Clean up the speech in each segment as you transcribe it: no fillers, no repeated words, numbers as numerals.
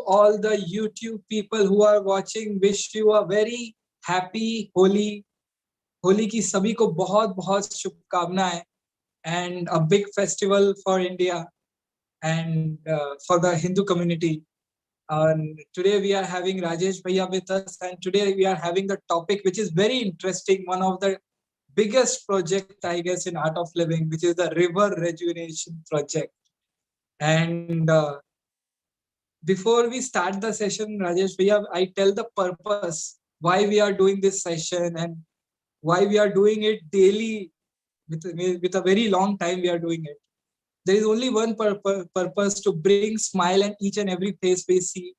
all the YouTube people who are watching. Wish you a very happy Holi. Holi की सभी को बहुत बहुत शुभकामनाएं and a big festival for India and for the Hindu community. And today we are having Rajesh Bhaiya with us, and today we are having the topic which is very interesting, one of the biggest project I guess in Art of Living, which is the River Rejuvenation project. And before we start the session, Rajesh Bhaiya, I tell the purpose why we are doing this session and why we are doing it daily with a very long time we are doing it. There is only one purpose: to bring smile on each and every face we see,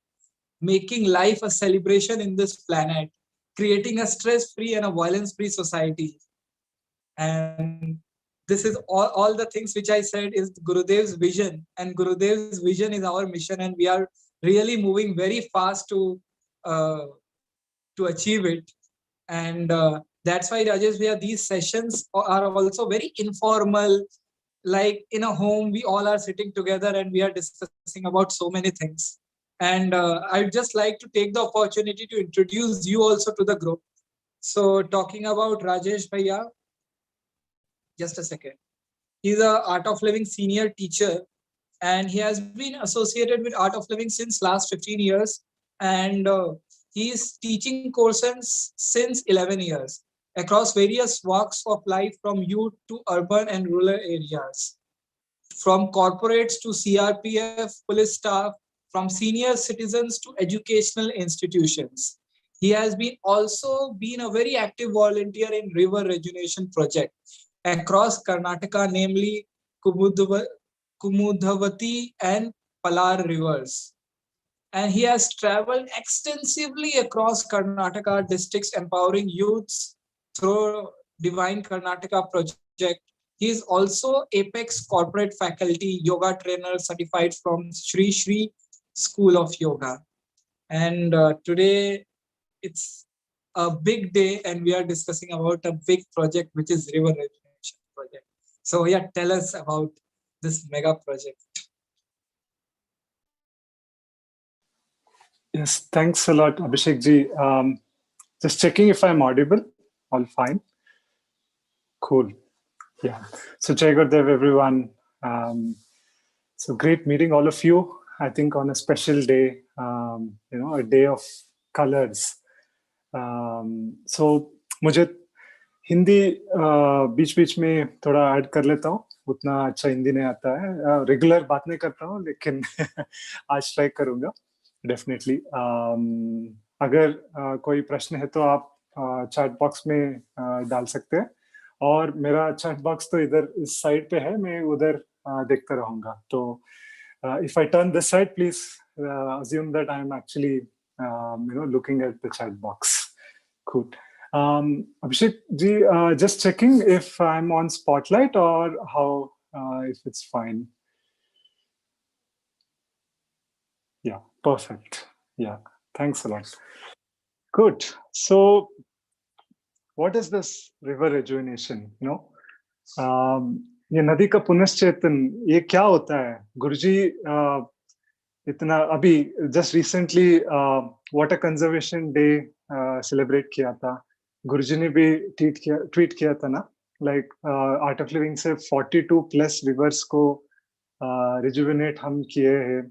making life a celebration in this planet, creating a stress-free and a violence-free society. And this is all the things which I said is Gurudev's vision, and Gurudev's vision is our mission, and we are really moving very fast to achieve it. And that's why, Rajesh, these sessions are also very informal. Like in a home, we all are sitting together and we are discussing about so many things. And I'd just like to take the opportunity to introduce you also to the group. So talking about Rajesh Bhaiya, just a second. He's a Art of Living senior teacher, and he has been associated with Art of Living since last 15 years. And he is teaching courses since 11 years across various walks of life, from youth to urban and rural areas, from corporates to CRPF, police staff, from senior citizens to educational institutions. He has also been a very active volunteer in River Rejuvenation project across Karnataka, namely Kumudhavati and Palar rivers. And he has traveled extensively across Karnataka districts, empowering youths through Divine Karnataka project. He is also Apex Corporate Faculty Yoga Trainer certified from Sri Sri School of Yoga. And today it's a big day, and we are discussing about a big project, which is River Rejuvenation project. So yeah, tell us about this mega project. Yes, thanks a lot, Abhishek-ji. Just checking if I'm audible. All fine. Cool. Yeah. So Jai Gurudev, everyone. So great meeting all of you. I think on a special day, a day of colors. So मुझे हिंदी बीच बीच में थोड़ा add कर लेता हूँ. उतना अच्छा हिंदी नहीं आता है. रेगुलर बात नहीं करता हूँ, लेकिन आज ट्राई करूँगा. डेफिनेटली. अगर कोई प्रश्न है तो आप चैट बॉक्स में डाल सकते हैं, और मेरा चैट बॉक्स तो इधर इस साइड पे है, मैं उधर देखता रहूंगा. तो if I turn this side, please assume that I am actually looking at the chat box. Cool. Abhishek ji, just checking if I'm on spotlight or how, if it's fine. Yeah, perfect. Yeah, thanks a lot. Good. So what is this river rejuvenation? ये नदी का पुनश्चेतन, ये क्या होता है? गुरुजी इतना अभी just recently water conservation day celebrate किया था. गुरुजी ने भी ट्वीट किया था ना, लाइक आर्ट ऑफ लिविंग से 42 प्लस रिवर्स को रिजुविनेट हम किए हैं.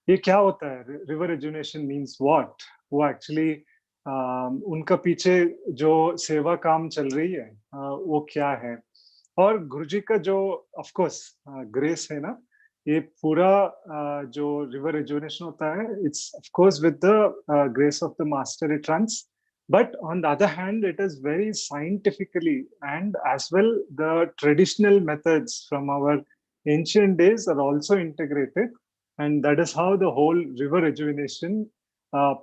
ये क्या होता है? River rejuvenation means what? वो एक्चुअली उनका पीछे जो सेवा काम चल रही है वो क्या है? और गुरुजी का जो ऑफ कोर्स ग्रेस है ना, ये पूरा जो रिवर रिजुविनेशन होता है, it's of course with the grace of the master it runs, but on the other hand it is very scientifically, and as well the traditional methods from our ancient days are also integrated, and that is how the whole river rejuvenation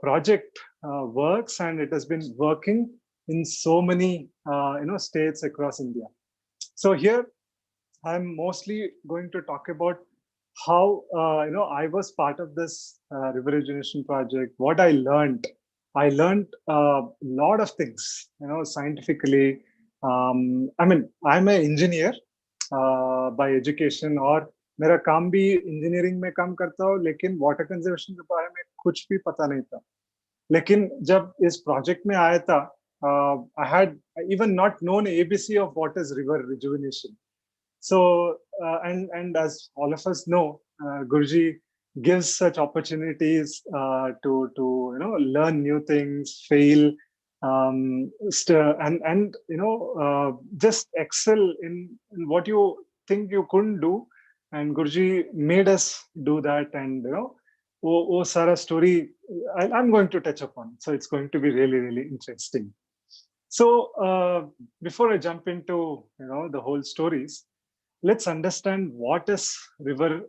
project works, and it has been working in so many states across India. So here I'm mostly going to talk about how I was part of this river rejuvenation project, what I learned. I learned a lot of things, scientifically. I mean, I'm an engineer by education, और मेरा काम भी engineering में काम करता हूँ, लेकिन water conservation के बारे में कुछ भी पता नहीं था. लेकिन जब इस प्रोजेक्ट में आया था, I had even not known ABC of what is river rejuvenation. So, and as all of us know, Guruji gives such opportunities to learn new things, fail, and just excel in what you think you couldn't do. And Guruji made us do that, and oh Sara story I'm going to touch upon. So it's going to be really, really interesting. So before I jump into the whole stories, let's understand what is river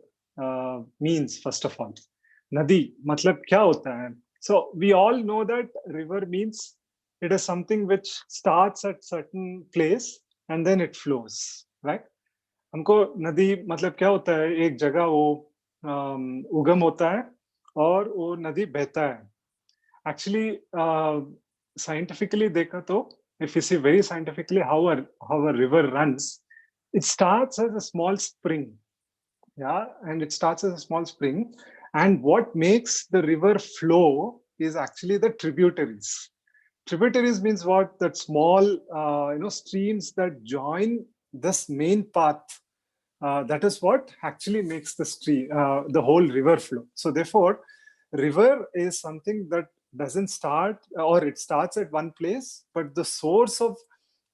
means first of all. Nadi, matlab kya hota hai? So we all know that river means it is something which starts at certain place and then it flows, right? हमको नदी मतलब क्या होता है, एक जगह वो उगम होता है और वो नदी बहता है. Actually, scientifically देखा तो, if you see very scientifically how a river runs, it starts as a small spring, yeah, and it starts as a small spring, and what makes the river flow is actually the tributaries. Tributaries means what? That small, streams that join this main path. That is what actually makes the whole river flow. So therefore, river is something that doesn't start, or it starts at one place, but the source of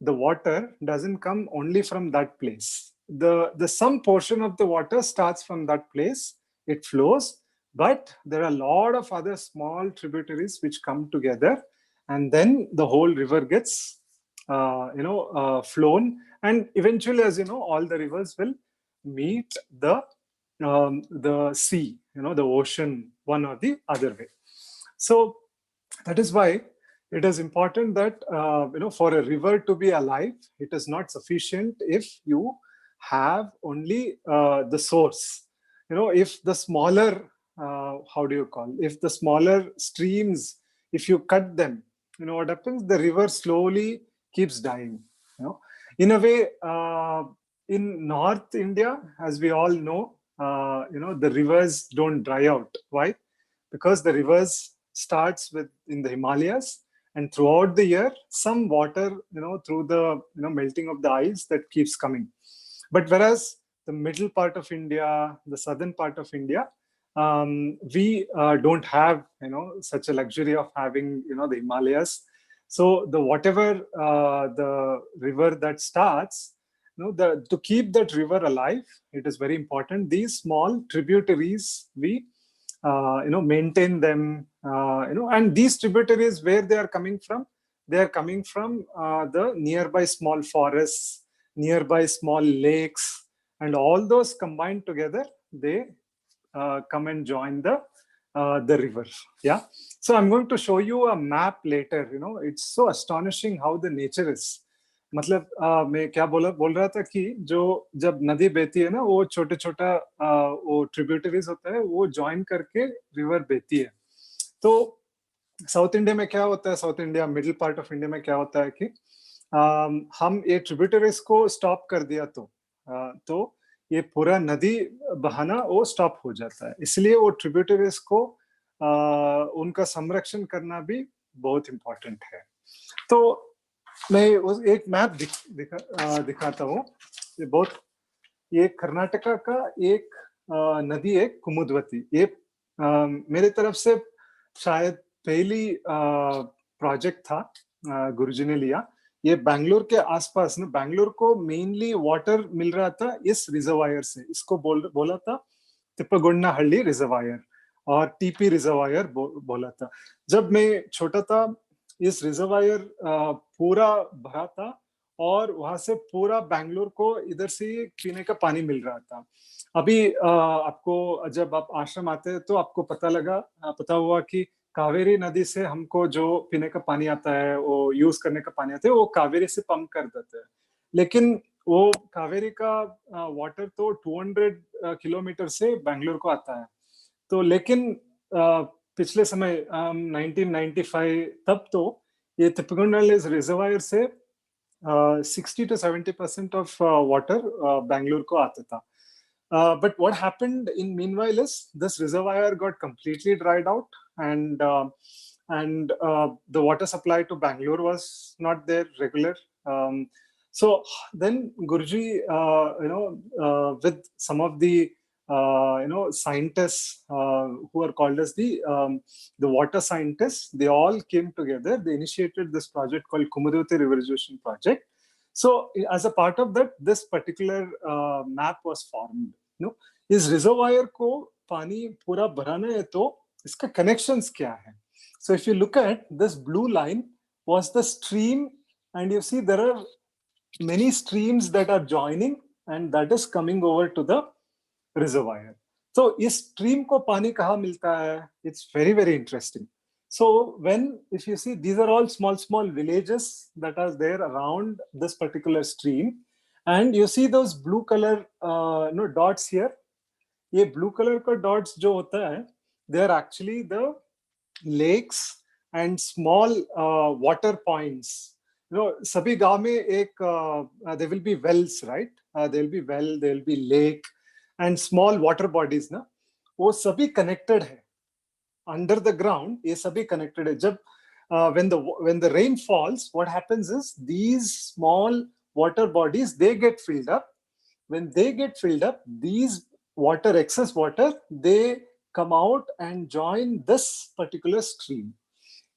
the water doesn't come only from that place. The some portion of the water starts from that place, it flows, but there are a lot of other small tributaries which come together, and then the whole river gets flown, and eventually, as you know, all the rivers will meet the sea, the ocean, one or the other way. So that is why it is important that for a river to be alive, it is not sufficient if you have only the source. If the smaller if the smaller streams, if you cut them, what happens? The river slowly keeps dying. In a way, in North India, as we all know, the rivers don't dry out. Why? Because the rivers starts in the Himalayas, and throughout the year, some water, through the melting of the ice, that keeps coming. But whereas the middle part of India, the southern part of India, we don't have such a luxury of having the Himalayas. So the whatever the river that starts, to keep that river alive, it is very important. These small tributaries, we maintain them, and these tributaries, where they are coming from? They are coming from the nearby small forests, nearby small lakes, and all those combined together, they come and join the river. Yeah. So I'm going to show you a map later. It's so astonishing how the nature is. मतलब मैं क्या बोल रहा था कि जब नदी बहती है ना, वो छोटे छोटा वो ट्रिब्यूटरीज होता है, वो ज्वाइन करके रिवर बहती है. तो साउथ इंडिया में क्या होता है, south India middle part of India में क्या होता है कि हम ये ट्रिब्यूटरीज को स्टॉप कर दिया तो ये पूरा नदी बहाना वो स्टॉप हो जाता है. इसलिए वो ट्रिब्यूटरीज को उनका संरक्षण करना भी बहुत इम्पोर्टेंट है. तो मैं एक मैप दिखाता हूँ. ये कर्नाटका का एक नदी है, कुमुद्वती. ये मेरे तरफ से शायद पहली प्रोजेक्ट था गुरुजी ने लिया. ये बैंगलोर के आसपास ना, बैंगलोर को मेनली वाटर मिल रहा था इस रिजर्वायर से. इसको बोला था तिप्पगोंडनहल्ली रिजर्वायर और टीपी रिजर्वायर बोला था. जब मैं छोटा था, इस रिजर्वायर पूरा भरा था और वहां से पूरा बैंगलोर को इधर से पीने का पानी मिल रहा था. अभी आपको जब आप आश्रम आते हैं तो आपको पता हुआ कि कावेरी नदी से हमको जो पीने का पानी आता है, वो यूज करने का पानी आता है, वो कावेरी से पंप कर देते हैं. लेकिन वो कावेरी का वाटर तो 200 किलोमीटर से बैंगलोर को आता है. तो लेकिन पिछले समय 1995 तब तो ये तिप्पगोंडनहल्ली रिजर्वायर से 60 to 70% of water बैंगलोर को आता था. But what happened in meanwhile is this reservoir got completely dried out, and the water supply to Bangalore was not there regular. So then Guruji, with some of the scientists who are called as the water scientists, they all came together. They initiated this project called Kumudavati Rejuvenation Project. So as a part of that, this particular map was formed. इस reservoir को पानी पूरा भराना है तो इसका connections क्या है? So if you look at this blue line was the stream, and you see there are many streams that are joining, and that is coming over to the reservoir. So इस stream को पानी कहाँ मिलता है? It's very, very interesting. So if you see, these are all small villages that are there around this particular stream, and you see those blue color dots here. ये blue color का dots जो होता है, they are actually the lakes and small water points. सभी गांव में एक there will be wells, right? There will be well, there will be lake and small water bodies ना, वो सभी connected है. Under the ground, ये सभी connected है. जब when the rain falls, what happens is these small water bodies, they get filled up. When they get filled up, these excess water, they come out and join this particular stream.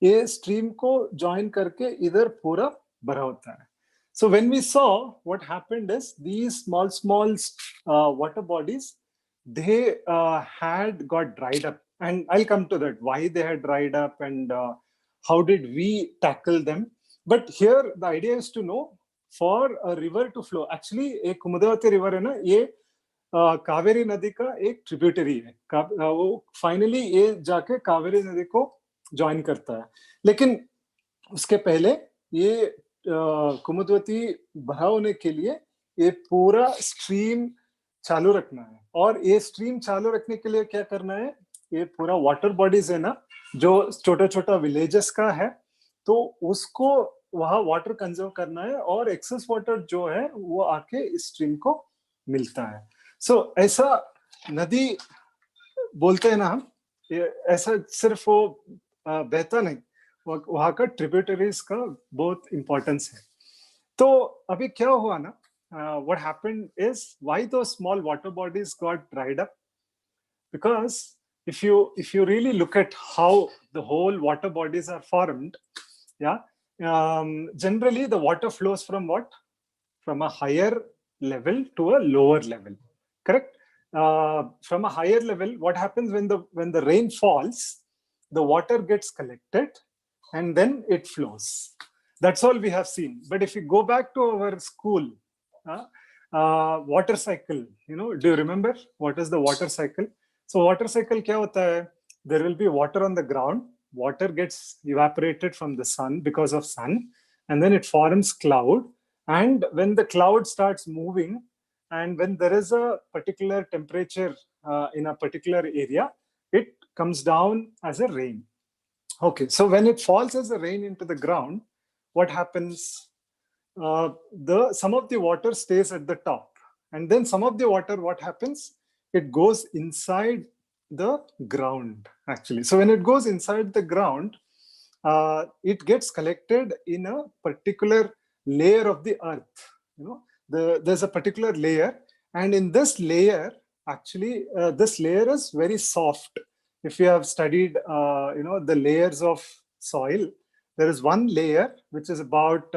ये stream को join करके इधर पूरा भरा होता है. So when we saw, what happened is these small water bodies, they had got dried up, and I'll come to that, why they had dried up and how did we tackle them. But here the idea is to know, for a river to flow, actually एक Kumudvati river है ना, ये कावेरी नदी का एक tributary है. वो finally ये जाके कावेरी नदी को ज्वाइन करता है. लेकिन उसके पहले ये कुमुदवती भरा होने के लिए ये पूरा स्ट्रीम चालू रखना है. और ये स्ट्रीम चालू रखने के लिए क्या करना है, ये पूरा वाटर बॉडीज है ना, जो छोटा विलेजेस का है, तो उसको वहां वाटर कंजर्व करना है, और एक्सेस वाटर जो है वो आके इस स्ट्रीम को मिलता है. सो ऐसा नदी बोलते हैं ना हम, ऐसा सिर्फ वो बहता नहीं, वहां का ट्रिब्यूटरीज का बहुत इंपॉर्टेंस है. तो अभी क्या हुआ ना, what happened is, why those small water bodies got dried up? Because if you really look at how the whole water bodies are formed, generally the water flows from what? From a higher level to a lower level, correct? From a higher level, what happens when the rain falls, the water gets collected and then it flows. That's all we have seen. But if you go back to our school, water cycle, do you remember what is the water cycle? So water cycle क्या होता है? There will be water on the ground. Water gets evaporated from the sun because of sun, and then it forms cloud. And when the cloud starts moving, and when there is a particular temperature in a particular area, it comes down as a rain. Okay, so when it falls as a rain into the ground, what happens? Some of the water stays at the top, and then some of the water, what happens? It goes inside the ground, actually. So when it goes inside the ground, it gets collected in a particular layer of the earth. There's a particular layer, and in this layer, actually, this layer is very soft. If you have studied, the layers of soil, there is one layer which is about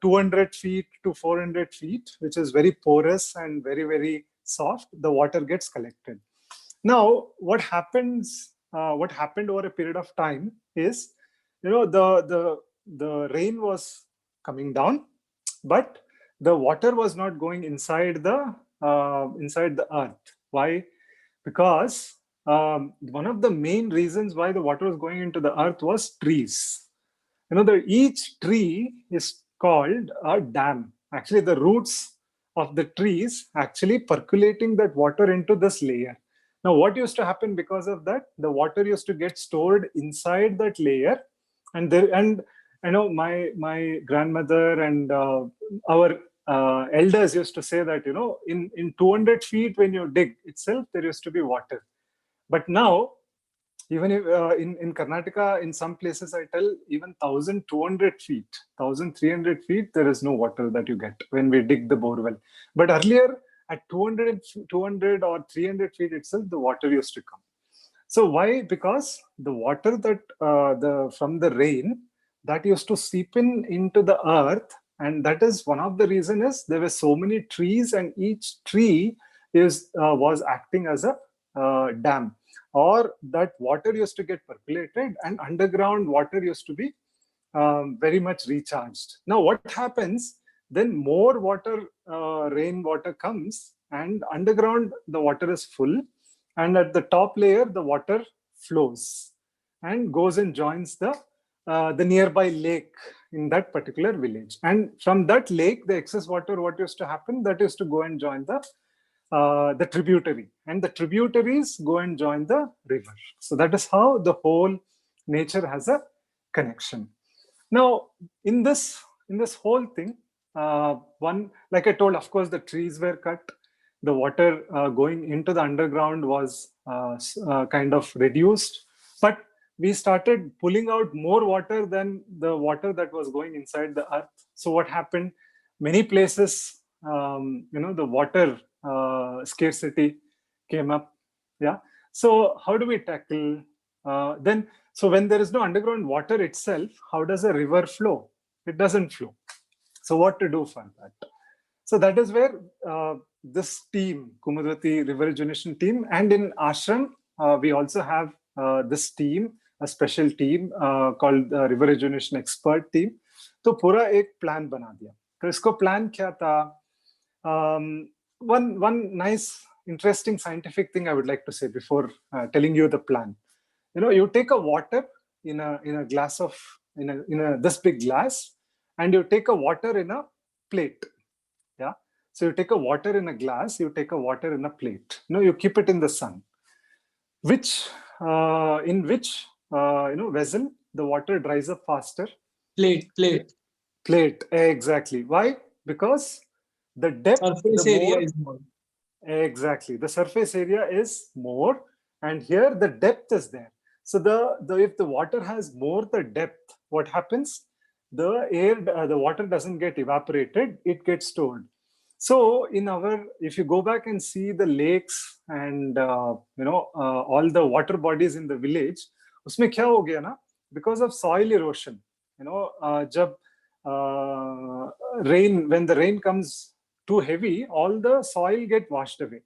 200 feet to 400 feet, which is very porous and very, very soft. The water gets collected. Now, what happened over a period of time is, the rain was coming down, but the water was not going inside the earth. Why? Because one of the main reasons why the water was going into the earth was trees. Each tree is called a dam. Actually, the roots of the trees actually percolating that water into this layer. Now, what used to happen because of that? The water used to get stored inside that layer, and my grandmother and our elders used to say that in 200 feet when you dig itself, there used to be water. But now Even if, in Karnataka, in some places I tell, even 1,200 feet, 1,300 feet, there is no water that you get when we dig the borewell. But earlier, at 200 or 300 feet itself, the water used to come. So why? Because the water that from the rain that used to seep in into the earth, and that is one of the reason is there were so many trees, and each tree was acting as a dam, or that water used to get percolated, and underground water used to be very much recharged. Now, what happens then? More water, rainwater comes, and underground the water is full, and at the top layer the water flows and goes and joins the nearby lake in that particular village. And from that lake, the excess water, what used to happen? That used to go and join the tributary, and the tributaries go and join the river. So that is how the whole nature has a connection. Now, in this whole thing, one, like I told, of course, the trees were cut. The water going into the underground was kind of reduced, but we started pulling out more water than the water that was going inside the earth. So what happened? Many places, the water scarcity came up. Yeah. So how do we tackle then? So when there is no underground water itself, how does a river flow? It doesn't flow. So what to do for that? So that is where this team, Kumudvati River Rejuvenation team, and in Ashram, we also have this team, a special team called the River Rejuvenation Expert Team. तो पूरा एक plan बना दिया. तो इसको plan क्या था? One nice, interesting scientific thing I would like to say before telling you the plan. You take a water in a glass of in a this big glass, and you take a water in a plate. Yeah. So you take a water in a glass, you take a water in a plate. You keep it in the sun. In which vessel the water dries up faster? Plate. Exactly. Why? Because the depth, surface area is more. Exactly. The surface area is more, and here the depth is there. So if the water has more the depth, what happens? The water doesn't get evaporated; it gets stored. So if you go back and see the lakes and all the water bodies in the village, उसमें क्या हो गया ना? Because of soil erosion, जब when the rain comes too heavy, all the soil get washed away.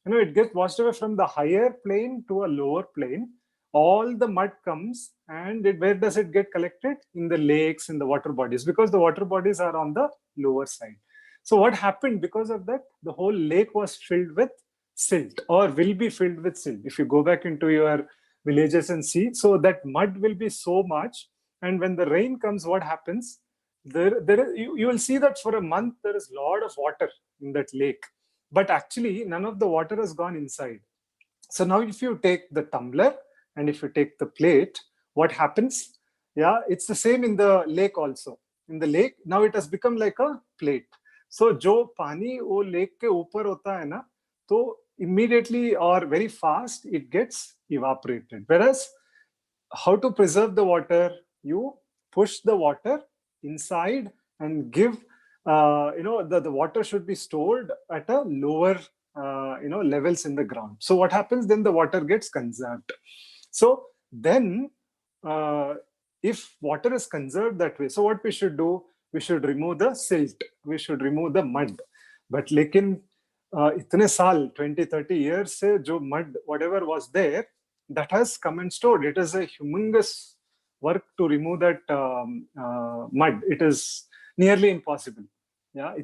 It gets washed away from the higher plane to a lower plane. All the mud comes, and where does it get collected? In the lakes, in the water bodies, because the water bodies are on the lower side. So what happened because of that? The whole lake was filled with silt, or will be filled with silt. If you go back into your villages and see, so that mud will be so much, and when the rain comes, what happens? You will see that for a month there is a lot of water in that lake, but actually none of the water has gone inside. So now if you take the tumbler and if you take the plate, what happens? Yeah, it's the same in the lake also. In the lake, now it has become like a plate. So जो पानी वो lake के ऊपर होता है ना, तो immediately or very fast it gets evaporated. Whereas how to preserve the water? You push the water inside and give the water should be stored at a lower levels in the ground. So what happens then? The water gets conserved. So then if water is conserved that way, so what we should do? We should remove the silt, we should remove the mud. But लेकिन इतने साल 20-30 years से जो mud whatever was there, that has come and stored. It is a humongous work to remove that mud. It is nearly impossible. Yeah,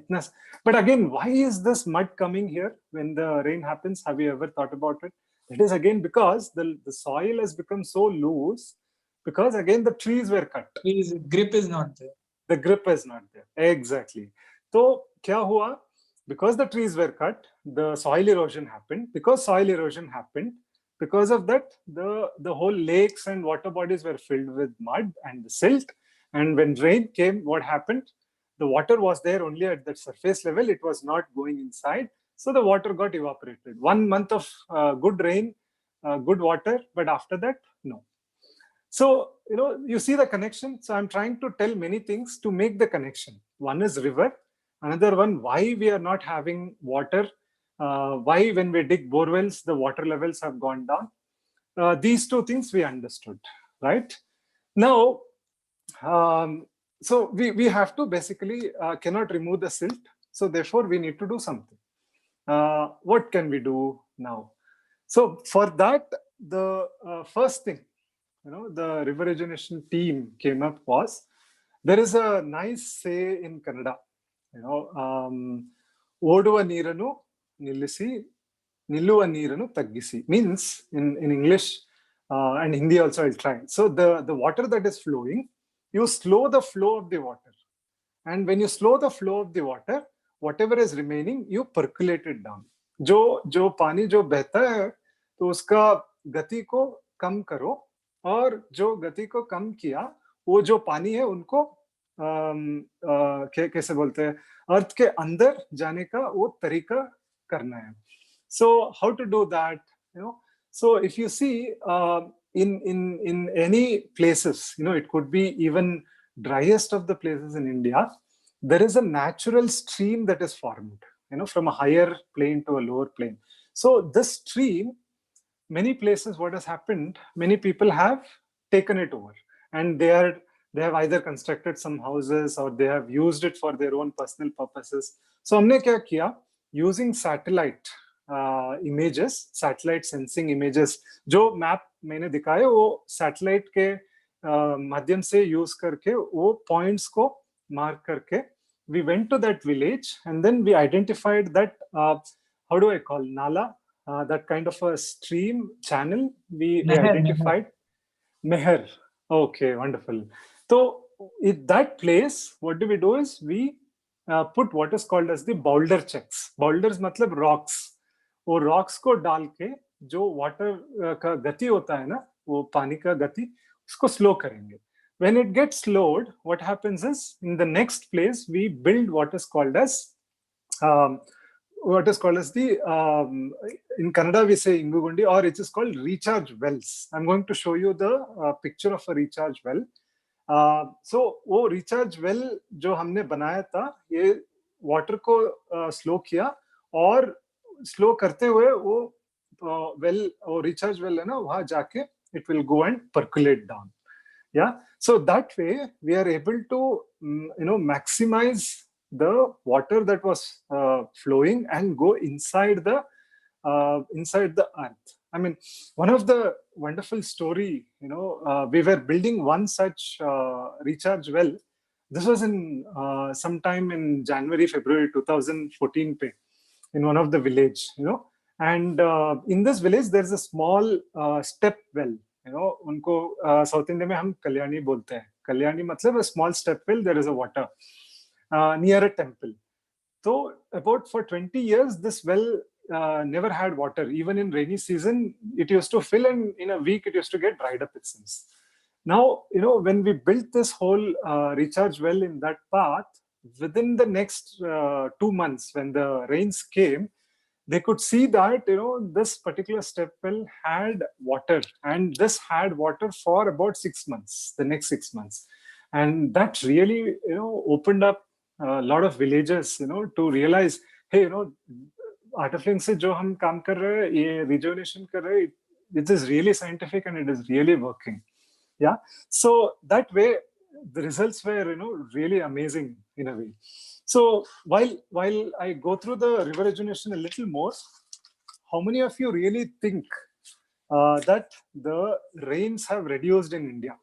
but again, why is this mud coming here when the rain happens? Have you ever thought about it? It is again because the soil has become so loose, because again the trees were cut. Grip is not there. The grip is not there. Exactly. So kya hua? Because the trees were cut, the soil erosion happened. Because soil erosion happened, because of that, the whole lakes and water bodies were filled with mud and the silt. And when rain came, what happened? The water was there only at the surface level. It was not going inside. So the water got evaporated. 1 month of good rain, good water, but after that, no. So, you see the connection. So I'm trying to tell many things to make the connection. One is river, another one, why we are not having water, why when we dig borewells, the water levels have gone down. These two things we understood, right? Now, so we have to basically cannot remove the silt. So therefore we need to do something. What can we do now? So for that, the first thing, the river rejuvenation team came up was, there is a nice say in Kannada, ಓಡುವ ನೀರನ್ನು ನಿಲ್ಲಿಸಿ ನಿಲ್ಲುವ ನೀರನ್ನು ತಗ್ಗಿಸಿ, means in English and Hindi also I'll try. So the water that is flowing, you slow the flow of the water, and when you slow the flow of the water, whatever is remaining you percolate it down. जो पानी जो बहता है तो उसका गति को कम करो, और जो गति को कम किया वो जो पानी है उनको कैसे बोलते हैं, अर्थ के अंदर जाने का वो तरीका करना है. So how to do that? So if you see in any places, it could be even driest of the places in India, there is a natural stream that is formed, from a higher plane to a lower plane. So this stream, many places, what has happened, many people have taken it over, and they have either constructed some houses or they have used it for their own personal purposes. So हमने क्या किया, using satellite images, satellite sensing images, जो map मैंने दिखाया वो satellite के माध्यम से use करके वो points को mark करके, we went to that village and then we identified that how do I call nala, that kind of a stream channel we identified. Meher. Okay, wonderful. So in that place, what do we do is we put what is called as the boulder checks. Boulders matlab rocks. वो rocks को डाल के जो water का गति होता है ना, वो पानी का गति, उसको slow करेंगे. When it gets slowed, what happens is, in the next place, we build what is called as the, in Kannada we say Ingugundi, or it is called recharge wells. I'm going to show you the picture of a recharge well. So वो recharge well जो हमने बनाया था, ये water को slow किया, और slow करते हुए वो well, वो recharge well है ना, वहाँ जाके it will go and percolate down. Yeah, so that way we are able to maximize the water that was flowing and go inside the earth. I mean, one of the wonderful story, we were building one such recharge well. This was in sometime in January, February 2014 pe, in one of the village, and in this village there's a small step well. उनको south India में हम कल्याणी बोलते हैं. कल्याणी मतलब a small step well, there is a water near a temple. So about for 20 years this well never had water. Even in rainy season it used to fill, and in a week it used to get dried up, it seems. Now, when we built this whole recharge well in that path, within the next 2 months when the rains came, they could see that this particular step well had water, and this had water for about 6 months, the next 6 months. And that really opened up a lot of villagers to realize, hey, artifacts se jo hum kaam kar rahe hain, ye rejuvenation kar rahe hain, it is really scientific and it is really working. Yeah, so that way the results were really amazing in a way. So while I go through the river rejuvenation a little more, how many of you really think that the rains have reduced in India?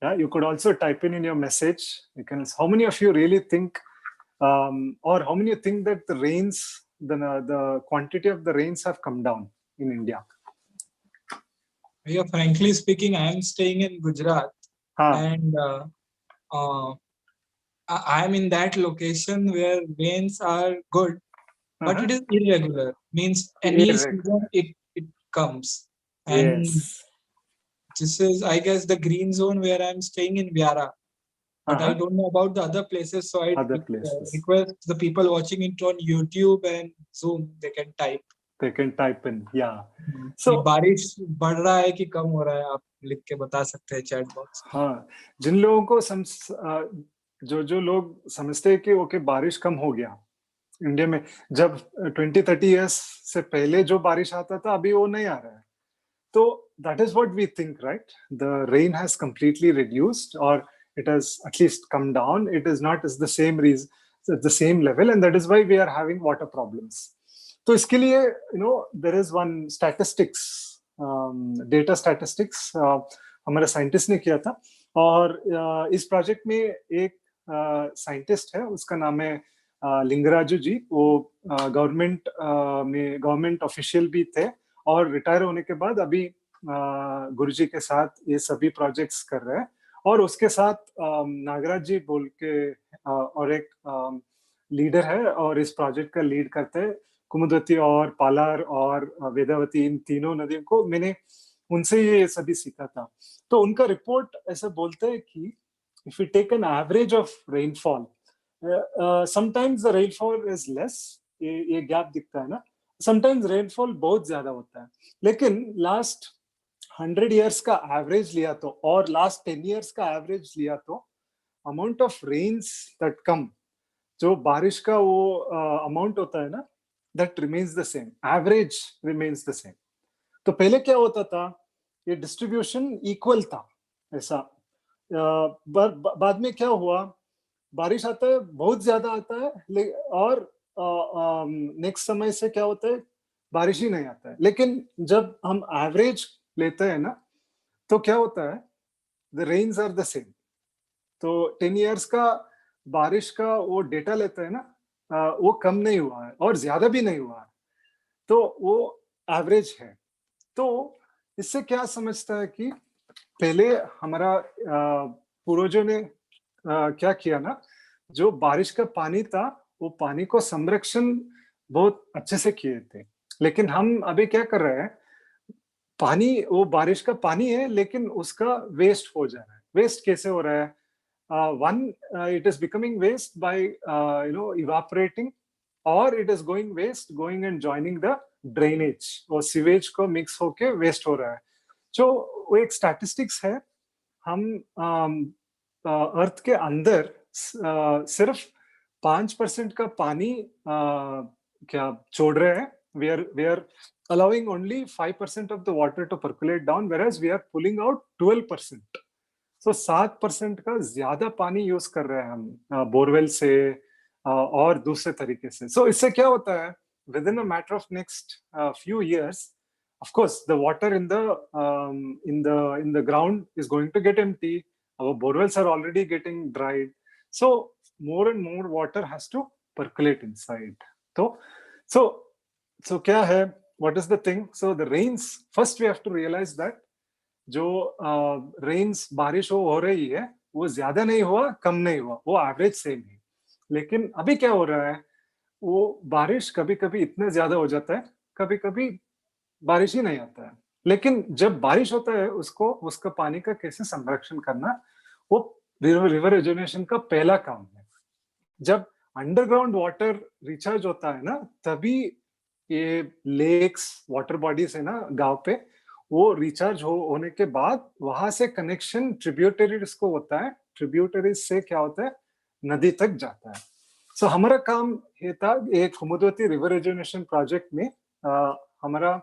Yeah, you could also type in your message. You can. How many of you really think, or how many think that the rains, the quantity of the rains have come down in India? Yeah, frankly speaking, I am staying in Gujarat, and I am in that location where rains are good, but it is irregular. Means any season it comes, and this is, I guess, the green zone where I am staying in Vyara. But I don't know about the other places, so I request the people watching it on YouTube and Zoom, they can type. they can type in. Yeah. कि So बारिश बढ़ रहा है कि कम हो रहा है, आप लिख के बता सकते हैं चैट बॉक्स। हाँ, जिन लोगों को जो लोग समझते हैं कि ओके बारिश कम हो गया इंडिया में, जब 20-30 इयर्स से पहले जो बारिश आता था अभी वो नहीं आ रहा है, तो that is what we think, right? The rain has completely reduced, or it has at least come down. It is not as the same reason, at the same level, and that is why we are having water problems. तो इसके लिए there is one statistics, data statistics, हमारा scientist ने किया था, और इस project में एक साइंटिस्ट है, उसका नाम है लिंगराजू जी। वो गवर्नमेंट ऑफिशियल भी थे, और रिटायर होने के बाद अभी गुरुजी के साथ ये सभी प्रोजेक्ट्स कर रहे हैं। और उसके साथ नागराज जी बोल के और एक लीडर है, और इस प्रोजेक्ट का लीड करते हैं। कुमुदवती और पालार और वेदावती, इन तीनों नदियों को मैंने उनसे ये सभी सीखा था। तो उनका रिपोर्ट ऐसे बोलते हैं कि if you take an average of rainfall, sometimes the rainfall is less, ये गैप दिखता है ना, समटाइम्स रेनफॉल बहुत ज्यादा होता है, लेकिन लास्ट 100 इयर्स का एवरेज लिया तो, और लास्ट 10 इयर्स का एवरेज लिया तो, amount of rains that come, जो बारिश का वो अमाउंट होता है ना, that remains the same, average remains the same. तो पहले क्या होता था, ये डिस्ट्रीब्यूशन इक्वल था ऐसा। बाद में क्या हुआ, बारिश आता है, बहुत ज्यादा आता है, और नेक्स्ट समय से क्या होता है, बारिश ही नहीं आता है। लेकिन जब हम एवरेज लेते हैं ना, तो क्या होता है, the rains are the same. तो 10 इयर्स का बारिश का वो डेटा लेते हैं ना, वो कम नहीं हुआ है और ज्यादा भी नहीं हुआ है, तो वो एवरेज है। तो इससे क्या समझता है कि पहले हमारा पूर्वजों ने क्या किया ना, जो बारिश का पानी था, वो पानी को संरक्षण बहुत अच्छे से किए थे। लेकिन हम अभी क्या कर रहे हैं, पानी, वो बारिश का पानी है, लेकिन उसका वेस्ट हो जा रहा है। वेस्ट कैसे हो रहा है? One, it is becoming waste by evaporating, or it is going and joining the drainage, और सीवेज को मिक्स होके वेस्ट हो रहा है। जो वो एक स्टैटिस्टिक्स है, हम अर्थ के अंदर सिर्फ 5% का पानी क्या छोड़ रहे हैं। we are allowing only 5% of the water to percolate down, whereas we are pulling out 12%. so 7% का ज्यादा पानी यूज कर रहे हैं हम बोरवेल से और दूसरे तरीके से। so इससे क्या होता है, within a matter of next few years, of course the water in the ground is going to get empty. Our borewells are already getting dried, so more and more water has to percolate inside. so क्या है, what is the thing? So the rains, first we have to realize that जो rains बारिश हो रही है, वो ज्यादा नहीं हुआ, कम नहीं हुआ, वो एवरेज सेम है। लेकिन अभी क्या हो रहा है, वो बारिश कभी कभी इतना ज्यादा हो जाता है, कभी कभी बारिश ही नहीं आता है। लेकिन जब बारिश होता है, उसको उसका पानी का कैसे संरक्षण करना, वो रिवर रिजुवेनेशन का पहला काम है। जब अंडरग्राउंड वाटर रिचार्ज होता है ना, तभी ये लेक्स, वाटर बॉडीज है ना गांव पे, वो रिचार्ज होने के बाद वहां से कनेक्शन ट्रिब्यूटरीज को होता है, ट्रिब्यूटरीज से क्या होता है, नदी तक जाता है। सो हमारा काम ये था, एक कुमुदवती रिवर रिजुवेनेशन प्रोजेक्ट में हमारा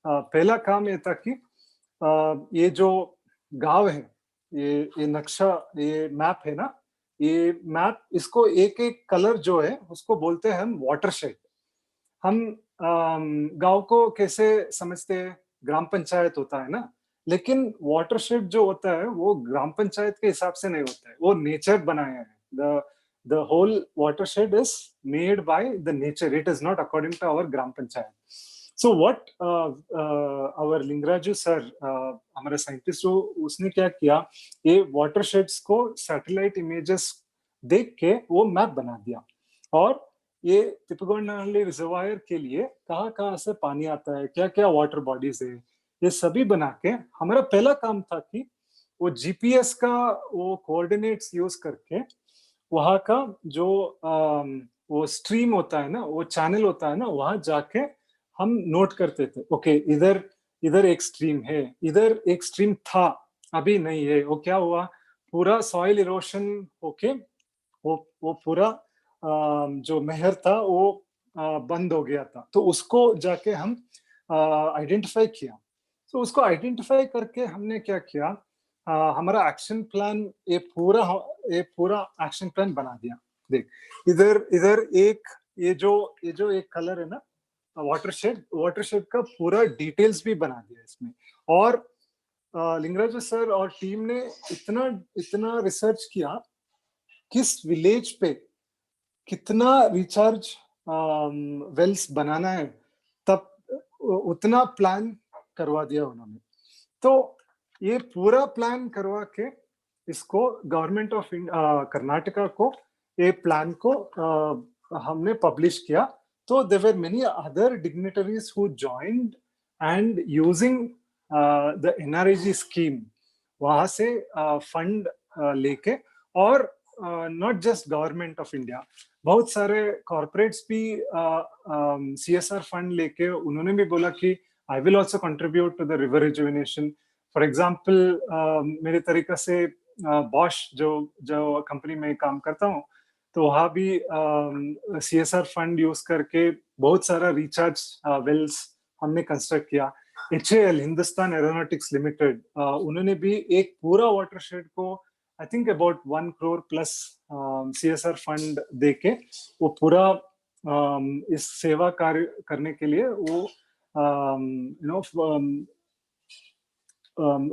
पहला काम ये था कि ये जो गांव है, ये नक्शा, ये मैप है ना, ये मैप, इसको एक एक कलर जो है उसको बोलते हैं हम वाटरशेड। हम गांव को कैसे समझते हैं, ग्राम पंचायत होता है ना, लेकिन वाटरशेड जो होता है वो ग्राम पंचायत के हिसाब से नहीं होता है, वो नेचर बनाया है। the whole watershed is made by the nature, it is not according to our gram panchayat. So what our Lingraju sir, हमारा साइंटिस्ट, उसने क्या किया, ये वाटरशेड्स को सैटेलाइट इमेजेस देख के वो मैप बना दिया, और ये तिपगोंडानल्ली रिजर्वायर के लिए कहाँ कहाँ से पानी आता है, क्या क्या वाटर बॉडीज है, ये सभी बना के हमारा पहला काम था कि वो जीपीएस का वो कोऑर्डिनेट्स यूज करके वहां का जो वो स्ट्रीम होता है ना, वो चैनल होता है ना, वहां जाके हम नोट करते थे, ओके इधर इधर एक स्ट्रीम है, इधर एक स्ट्रीम था, अभी नहीं है। वो क्या हुआ, पूरा सॉइल इरोशन होके वो पूरा जो नहर था वो बंद हो गया था। तो उसको जाके हम आइडेंटिफाई किया। तो उसको आइडेंटिफाई करके हमने क्या किया, हमारा एक्शन प्लान, ये पूरा एक्शन प्लान बना दिया। देख इधर इधर एक ये जो एक कलर है ना, वाटरशेड का पूरा डिटेल्स भी बना दिया इसमें। और लिंगराज सर और टीम ने इतना इतना रिसर्च किया, किस विलेज पे कितना रिचार्ज वेल्स बनाना है, तब उतना प्लान करवा दिया उन्होंने। तो ये पूरा प्लान करवा के इसको गवर्नमेंट ऑफ कर्नाटका को ये प्लान को हमने पब्लिश किया। तो there were many other dignitaries who joined and using the NREG scheme, वहां से फंड लेके, और not just government of India, बहुत सारे कॉर्पोरेट्स भी सीएसआर फंड लेके उन्होंने भी बोला कि I will also contribute to the river rejuvenation. For example मेरे तरीका से बॉश जो जो कंपनी में काम करता हूँ, तो वहाँ भी सीएसआर फंड यूज करके बहुत सारा रिचार्ज वेल्स हमने कंस्ट्रक्ट किया। HAL हिंदुस्तान एरोनॉटिक्स लिमिटेड, उन्होंने भी एक पूरा वाटरशेड को I think about 1 crore plus CSR fund देके वो पूरा इस सेवा कार्य करने के लिए वो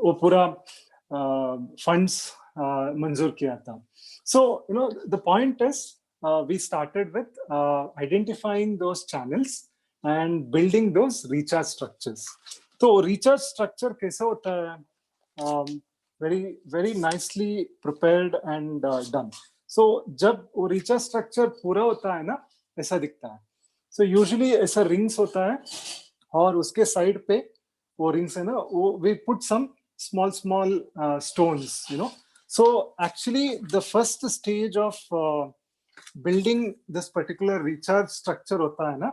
वो पूरा फंड्स मंजूर किया था। So the point is we started with identifying those channels and building those recharge structures. तो रिचार्ज स्ट्रक्चर कैसा होता है, very very nicely prepared and done. So जब वो रिचार्ज स्ट्रक्चर पूरा होता है ना, ऐसा दिखता है। So usually ऐसा रिंग्स होता है, और उसके साइड पे वो रिंग्स है ना, वो we put some small stones, So actually the first stage of building this particular recharge structure होता है ना,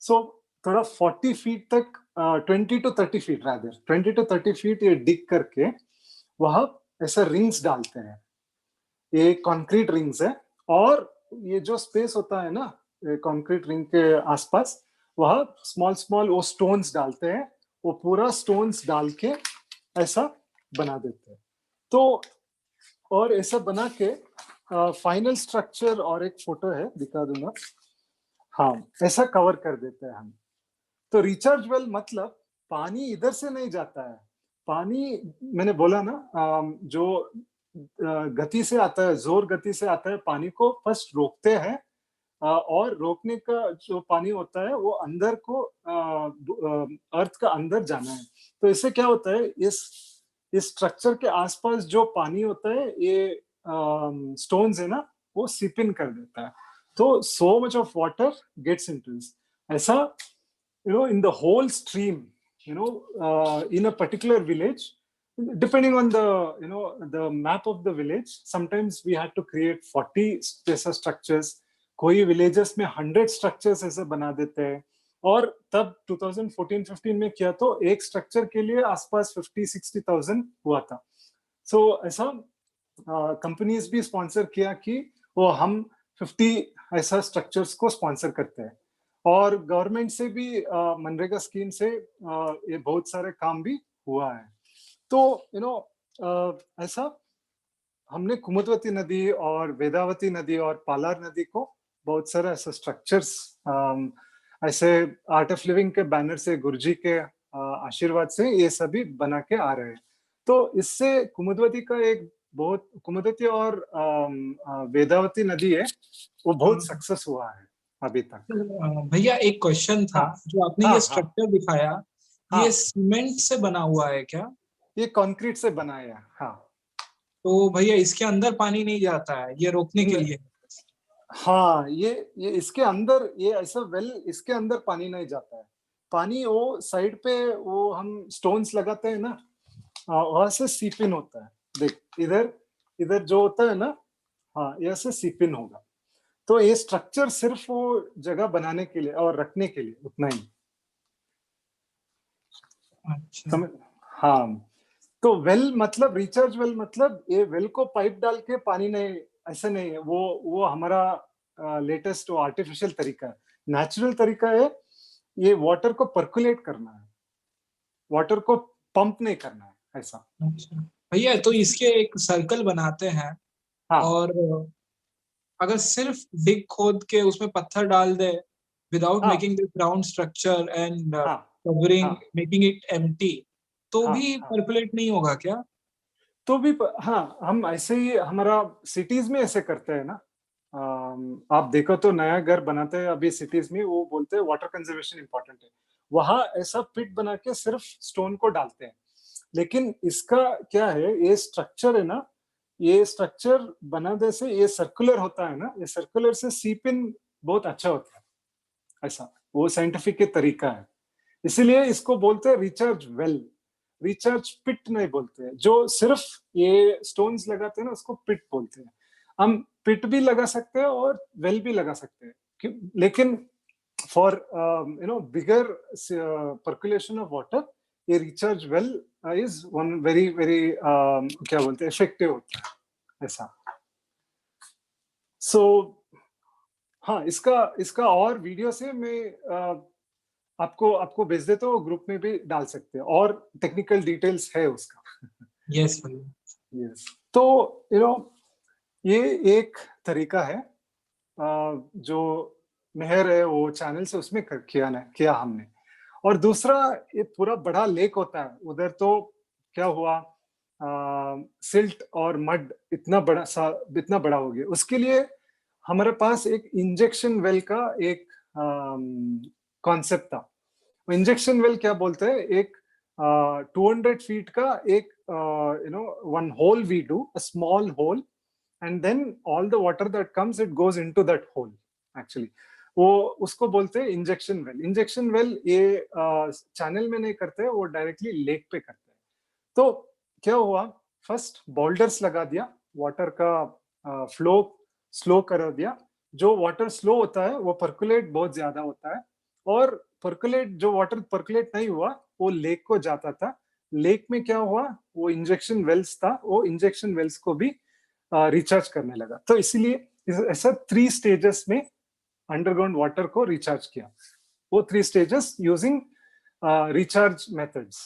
so थोड़ा 40 feet तक 20 to 30 feet rather 20 to 30 feet ये डिग करके वहां ऐसा रिंग्स डालते हैं। ये कंक्रीट रिंग्स है, और ये जो स्पेस होता है ना कंक्रीट रिंग के आसपास, वह स्मॉल वो स्टोन्स डालते हैं। वो पूरा स्टोन्स डाल के ऐसा बना देते हैं। तो और ऐसा बना के फाइनल स्ट्रक्चर, और एक फोटो है दिखा दूंगा, हाँ ऐसा कवर कर देते हैं हम। तो रिचार्ज वेल मतलब पानी इधर से नहीं जाता है। पानी मैंने बोला ना, जो गति से आता है, जोर गति से आता है, पानी को फर्स्ट रोकते हैं, और रोकने का जो पानी होता है वो अंदर को अर्थ का अंदर जाना है। तो इससे क्या होता है, इस स्ट्रक्चर के आसपास जो पानी होता है, ये स्टोन्स है ना, वो सिप इन कर देता है। तो so much of water gets into this. ऐसा in the whole stream, in a particular village, depending on the map of the village, sometimes we had to create 40 ऐसा structures, कोई villages में 100 structures ऐसा बना देते हैं। और तब 2014-15 में किया तो एक structure के लिए आसपास 50-60,000 हुआ था। So ऐसा कंपनीज भी स्पॉन्सर किया कि वो हम 50 ऐसा structures को स्पॉन्सर करते हैं। और गवर्नमेंट से भी मनरेगा स्कीम से ये बहुत सारे काम भी हुआ है। तो ऐसा हमने कुमुदवती नदी और वेदावती नदी और पालार नदी को बहुत सारे ऐसे स्ट्रक्चर्स ऐसे आर्ट ऑफ लिविंग के बैनर से, गुरुजी के आशीर्वाद से ये सभी बना के आ रहे हैं। तो इससे कुमुदवती का एक बहुत, कुमुदवती और वेदावती नदी है, वो बहुत सक्सेस हुआ है अभी तक। भैया एक क्वेश्चन था, जो आपने ये स्ट्रक्चर दिखाया, ये सीमेंट से बना हुआ है क्या? ये कंक्रीट से बना है, हाँ। तो भैया इसके अंदर पानी नहीं जाता है, ये रोकने के लिए? हाँ, ये इसके अंदर, ये ऐसा वेल इसके अंदर पानी नहीं जाता है। पानी वो साइड पे वो हम स्टोन्स लगाते हैं ना, वहां से सीप इन होता है। देख इधर इधर जो होता है ना, हाँ ये ऐसे सीप इन होगा। तो ये स्ट्रक्चर सिर्फ वो जगह बनाने के लिए और रखने के लिए उतना ही। अच्छा समझ? हाँ, तो वेल मतलब रिचार्ज वेल मतलब ये वेल को पाइप डाल के पानी नहीं, ऐसा नहीं है। वो हमारा लेटेस्ट वो आर्टिफिशियल तरीका है। नेचुरल तरीका है ये वाटर को पर्कुलेट करना है, वाटर को पंप नहीं करना है, ऐसा। अच्छा भैया, तो इसके एक सर्कल बनाते हैं, हाँ और अगर सिर्फ डिग खोद के उसमें पत्थर डाल दे, विदाउट हाँ making this round structure and हाँ कवरिंग, हाँ मेकिंग इट एम्प्टी, तो हाँ भी हाँ, परकुलेट नहीं होगा क्या? तो भी हाँ, हम ऐसे ही हमारा सिटीज में ऐसे करते हैं ना। आप देखो तो नया घर बनाते हैं अभी सिटीज में, वो बोलते हैं वाटर कंजर्वेशन इंपॉर्टेंट है, वहां ऐसा पिट बना के सिर्फ स्टोन को डालते हैं। लेकिन इसका क्या है, ये स्ट्रक्चर है ना, ये स्ट्रक्चर बनाने से ये सर्कुलर होता है ना, ये सर्कुलर से सीप इन बहुत अच्छा होता है, ऐसा वो साइंटिफिक के तरीका है। इसीलिए इसको बोलते हैं रिचार्ज वेल, रिचार्ज पिट नहीं बोलते हैं। जो सिर्फ ये स्टोन्स लगाते हैं ना, उसको पिट बोलते हैं। हम पिट भी लगा सकते हैं और वेल भी लगा सकते हैं, लेकिन for bigger percolation of water, ये recharge well is one very very क्या बोलते हैं, इफेक्टिव होता है, ऐसा। सो हाँ, इसका इसका और वीडियो से मैं आपको आपको भेज देते हो, ग्रुप में भी डाल सकते हैं, और टेक्निकल डिटेल्स है उसका। यस भैया। यस, तो यू नो ये एक तरीका है जो मेहर है वो चैनल से उसमें किया हमने। और दूसरा, ये पूरा बड़ा लेक होता है उधर, तो क्या हुआ, सिल्ट और मड इतना बड़ा हो गया, उसके लिए हमारे पास एक इंजेक्शन वेल का एक कॉन्सेप्ट था। इंजेक्शन वेल क्या बोलते हैं, एक 200 फीट का एक one hole we do, a small hole, and then all the water that comes it goes into that hole, actually वो उसको बोलते हैं इंजेक्शन वेल। इंजेक्शन वेल ये चैनल में नहीं करते, वो डायरेक्टली लेक पे करते हैं। तो क्या हुआ, फर्स्ट बोल्डर्स लगा दिया, वाटर का फ्लो स्लो कर दिया। जो वाटर स्लो होता है वो पर्कुलेट बहुत ज्यादा होता है, और पर्कुलेट जो वाटर पर्कुलेट नहीं हुआ वो लेक को जाता था। लेक में क्या हुआ, वो इंजेक्शन वेल्स था, वो इंजेक्शन वेल्स को भी रिचार्ज करने लगा। तो इसीलिए ऐसा 3 स्टेजेस में अंडरग्राउंड वाटर को रिचार्ज किया, वो 3 स्टेजेस यूजिंग रिचार्ज मेथड्स।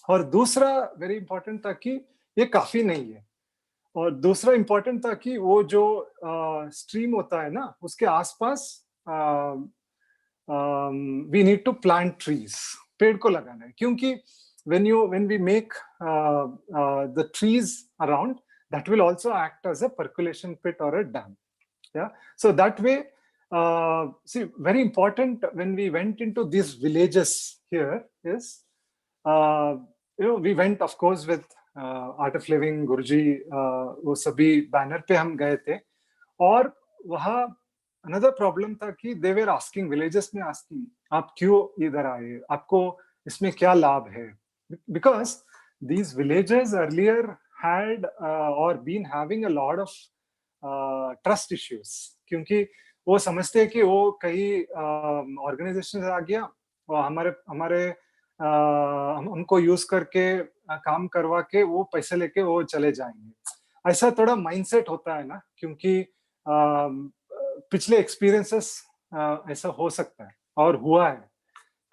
और दूसरा वेरी इंपॉर्टेंट था कि ये काफी नहीं है, और दूसरा इंपॉर्टेंट था कि वो जो स्ट्रीम होता है ना, उसके आसपास we need to plant trees, पेड़ को लगाना है, क्योंकि when we make the trees around, that will also act as a percolation pit or a dam. Yeah, so that way, see, very important when we went into these villages here is, we went of course with art of living गुरुजी, वो सभी banner पे हम गए थे। और वहाँ another problem था कि दे वेर आस्किंग, विलेजेस में आस्किंग, आप क्यों इधर आए, आपको इसमें क्या लाभ है, because these villages earlier had or been having a lot of trust issues, क्योंकि वो समझते हैं कि वो कई ऑर्गेनाइजेशन आ गया और हमारे हमारे हमको यूज करके काम करवा के वो पैसे लेके वो चले जाएंगे, ऐसा थोड़ा माइंडसेट होता है ना, क्योंकि पिछले एक्सपीरियंसेस ऐसा हो सकता है और हुआ है।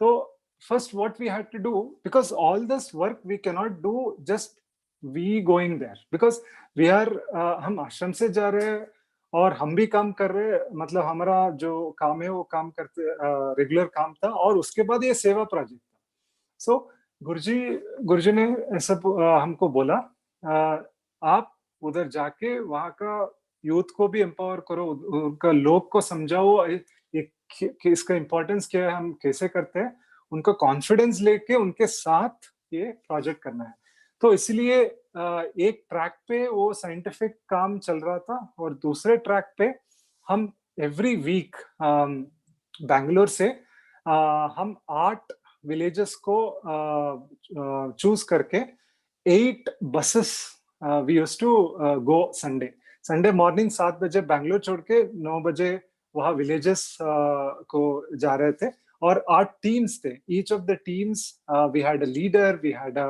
तो first what we had to do, because all this work we cannot do just we going there, because we are हम आश्रम से जा रहे हैं और हम भी काम कर रहे हैं, मतलब हमारा जो काम है वो काम करते रेगुलर काम था, और उसके बाद ये सेवा प्रोजेक्ट था। सो गुरुजी गुरुजी ने ऐसा हमको बोला, आप उधर जाके वहाँ का यूथ को भी एम्पावर करो, उनका लोग को समझाओ कि इसका इम्पोर्टेंस क्या है, हम कैसे करते हैं, उनको कॉन्फिडेंस लेके उनके साथ ये प्रोजेक्ट करना है। तो इसलिए एक ट्रैक पे वो साइंटिफिक काम चल रहा था, और दूसरे ट्रैक पे हम एवरी वीक बैंगलोर से हम 8 विलेजेस को चूज करके 8 buses we used to go Sunday Sunday morning 7 बजे बैंगलोर छोड़ के 9 बजे वहाँ विलेजेस को जा रहे थे, और 8 टीम्स थे. Each of the teams, we had a leader, we had a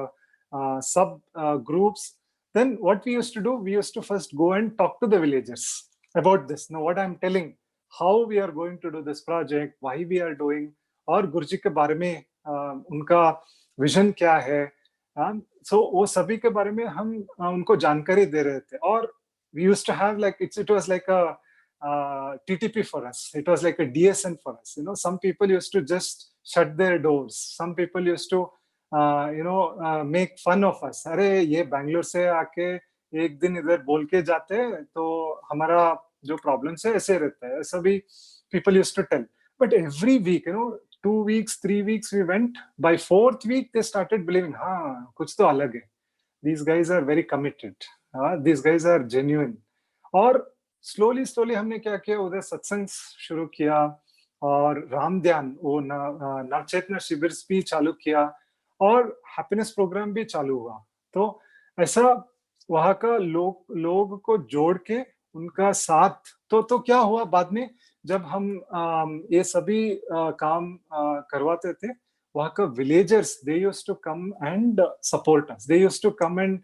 sub groups. Then what we used to do, we used to first go and talk to the villagers about this. Now what I'm telling, how we are going to do this project, why we are doing, और गुरुजी के बारे में उनका vision क्या है. So वो सभी के बारे में हम उनको जानकारी दे रहे थे. और we used to have like it was like a TTP for us. It was like a DSN for us. You know, some people used to just shut their doors. Some people used to make fun of us. अरे ये बैंगलोर से आके एक दिन इधर बोल के जाते हैं तो हमारा जो प्रॉब्लम्स है ऐसे रहता है. ऐसा भी people used to tell. But every week, 2 weeks, 3 weeks we went. By 4th week they started believing, हाँ कुछ तो अलग है. These guys are very committed. These guys are genuine. और slowly हमने क्या किया, उधर सत्संग शुरू किया और राम ध्यान, वो नवचेतना शिविर भी चालू किया और हैप्पीनेस प्रोग्राम भी चालू हुआ. तो ऐसा वहाँ का लोग को जोड़ के उनका साथ. तो क्या हुआ बाद में जब हम ये सभी काम करवाते थे, वहाँ का villagers, they used to come and support us. They used to come and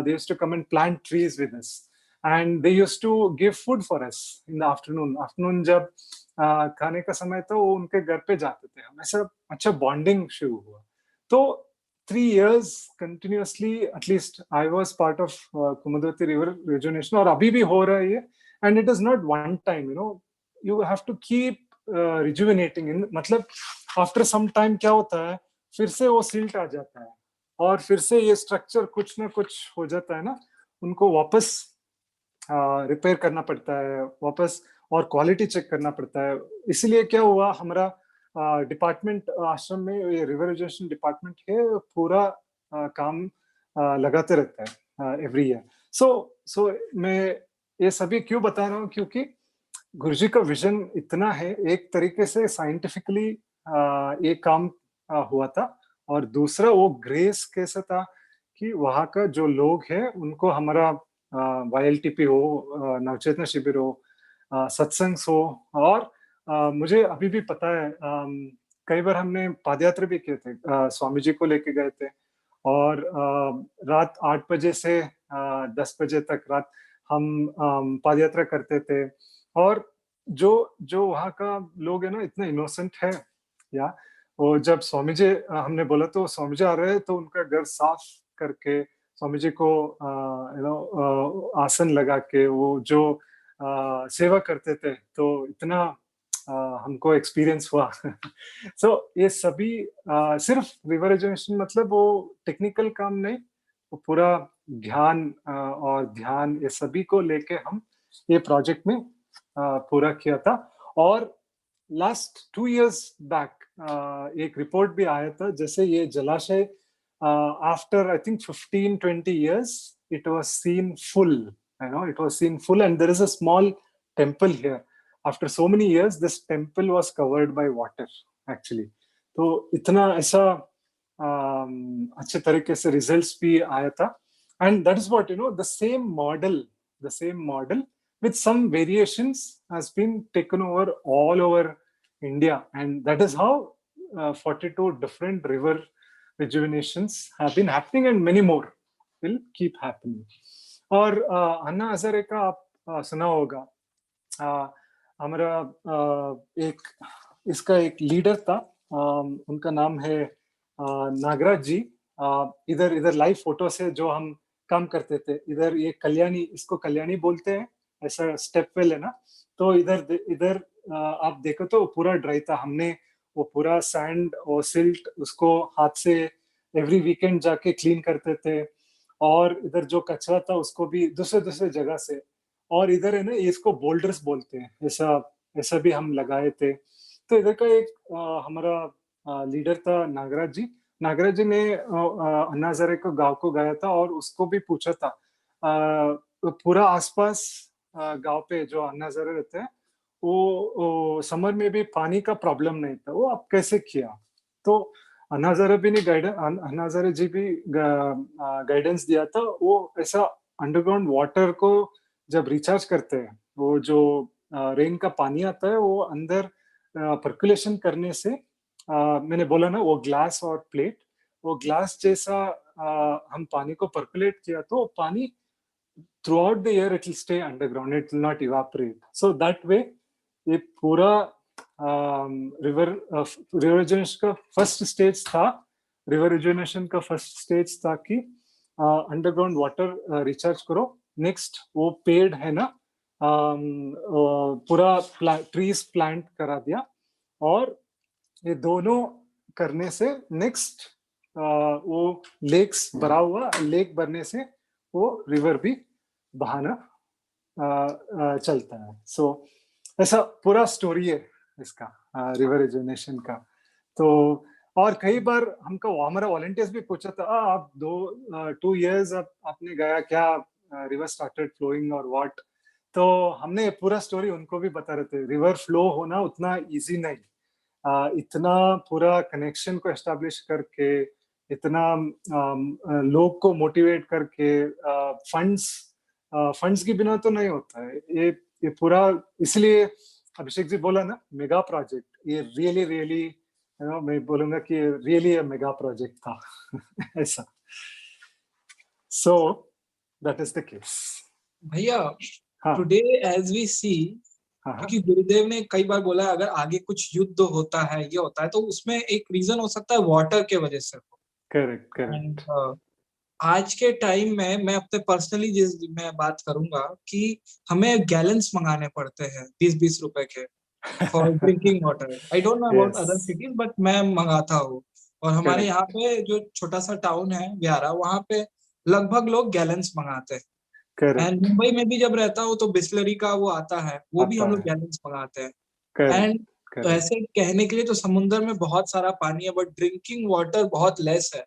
they used to come and plant trees with us, and they used to give food for us in the afternoon. Afternoon जब खाने का समय था, वो उनके घर पे जाते थे. हम ऐसा अच्छा bonding शुरू हुआ. तो 3 years continuously, at least I was part of Kumudvati River Rejuvenation, और अभी भी हो रहा है ये. And it is not one time, you have to keep rejuvenating. मतलब after some time क्या होता है, फिर से वो silt आ जाता है और फिर से ये structure कुछ ना कुछ हो जाता है ना, उनको वापस रिपेयर करना पड़ता है वापस, और क्वालिटी चेक करना पड़ता है. इसलिए क्या हुआ, हमारा डिपार्टमेंट आश्रम में ये रिवर रिजुवेनेशन डिपार्टमेंट है, पूरा काम लगाते रहता है एवरी ईयर. सो मैं ये सभी क्यों बता रहा हूँ, क्योंकि गुरुजी का विजन इतना है. एक तरीके से साइंटिफिकली ये काम हुआ था, और दूसरा वो ग्रेस कैसा था कि वहाँ का जो लोग हैं उनको हमारा YLTP हो, नवचेतना शिविर हो, सत्संग हो, और मुझे अभी भी पता है कई बार हमने पादयात्रा भी किए थे. स्वामी जी को लेके गए थे और रात 8 बजे से 10 बजे तक रात हम पादयात्रा करते थे. और जो वहाँ का लोग है ना, इतना इनोसेंट है. या वो जब स्वामी जी हमने बोला तो स्वामी जी आ रहे हैं, तो उनका घर साफ करके स्वामी जी को आसन लगा के वो जो सेवा करते थे, तो इतना हमको एक्सपीरियंस हुआ. ये सभी सिर्फ रिवर रिजुवेनेशन मतलब वो टेक्निकल काम नहीं, वो पूरा ध्यान और ध्यान ये सभी को लेके हम ये प्रोजेक्ट में पूरा किया था. और लास्ट 2 years बैक एक रिपोर्ट भी आया था, जैसे ये जलाशय after I think 15-20 years it was seen full. It was seen full, and there is a small temple here. After so many years, this temple was covered by water actually. तो इतना ऐसा अच्छे तरीके से रिजल्ट्स भी आया था. And that is what, the same model with some variations has been taken over all over India, and that is how 42 different river rejuvenations have been happening, and many more will keep happening. और अन्ना हजारे का आप सुना होगा, हमारा एक इसका एक leader था, उनका नाम है नागराज जी. इधर लाइव फोटो से जो हम काम करते थे, इधर ये कल्याणी, इसको कल्याणी बोलते हैं, ऐसा स्टेप वेल है ना. तो इधर आप देखो तो पूरा ड्राई था. हमने वो पूरा सैंड और सिल्ट उसको हाथ से एवरी वीकेंड जाके क्लीन करते थे. और इधर जो कचरा था उसको भी दूसरे जगह से, और इधर है ना, इसको बोल्डर्स बोलते हैं, ऐसा भी हम लगाए थे. तो इधर का एक हमारा लीडर था नागराज जी. नागराज जी ने अन्ना हजारे को गांव को गया था और उसको भी पूछा था पूरा आसपास गांव पे जो अन्ना हजारे रहते हैं, वो समर में भी पानी का प्रॉब्लम नहीं था, वो आप कैसे किया. तो अन्ना हजारे जी भी गाइडेंस दिया था. वो ऐसा अंडरग्राउंड वाटर को जब रिचार्ज करते हैं, वो जो रेन का पानी आता है वो अंदर परकुलेशन करने से मैंने बोला ना वो ग्लास और प्लेट, वो ग्लास जैसा हम पानी को परकुलेट किया तो पानी throughout the year it will stay underground, it will not evaporate. So that way ये पूरा रिवर रिजुवेनेशन का फर्स्ट स्टेज था, रिवर रिजुवेनेशन का फर्स्ट स्टेज था कि अंडरग्राउंड वाटर रिचार्ज करो। नेक्स्ट वो पेड़ है ना, पूरा ट्रीज प्लांट करा दिया, और ये दोनों करने से नेक्स्ट वो लेक्स भरा हुआ, लेक भरने से वो रिवर भी बहाना चलता है। सो ऐसा पूरा स्टोरी है इसका, रिवर रिजुवेनेशन का। तो और कई बार हमको हमारा वॉलंटियर्स भी पूछा था, आप 2 years आपने गया क्या, रिवर स्टार्टेड फ्लोइंग और व्हाट। तो हमने पूरा स्टोरी उनको भी बता रहे थे। रिवर फ्लो होना उतना इजी नहीं, इतना पूरा कनेक्शन को एस्टेब्लिश करके, इतना लोग को मोटिवेट करके, फंड्स के बिना तो नहीं होता है ये पूरा। इसलिए अभिषेक जी बोला ना मेगा प्रोजेक्ट, ये रियली रियली मैं बोलूंगा कि रियली मेगा प्रोजेक्ट था ऐसा। So that is the case भैया। हाँ टुडे एज वी सी, हाँ क्योंकि गुरुदेव ने कई बार बोला है अगर आगे कुछ युद्ध होता है, ये होता है, तो उसमें एक रीजन हो सकता है वाटर के वजह से। करेक्ट एंड करेक्ट आज के टाइम में मैं अपने पर्सनली जिस मैं बात करूंगा कि हमें गैलन्स मंगाने पड़ते हैं 20-20 रुपए के for drinking water. I don't know about yes other cities, but मैं मंगाता हूँ। और हमारे करेक्ट यहाँ पे जो छोटा सा टाउन है व्यारा, वहाँ पे लगभग लोग गैलन्स मंगाते हैं। एंड करेक्ट मुंबई में भी जब रहता हूँ तो बिस्लरी का वो आता है, वो भी आता हम लोग है गैलन्स मंगाते हैं। करेक्ट एंड करेक्ट ऐसे कहने के लिए तो समुंदर में बहुत सारा पानी है, बट ड्रिंकिंग वाटर बहुत लेस है।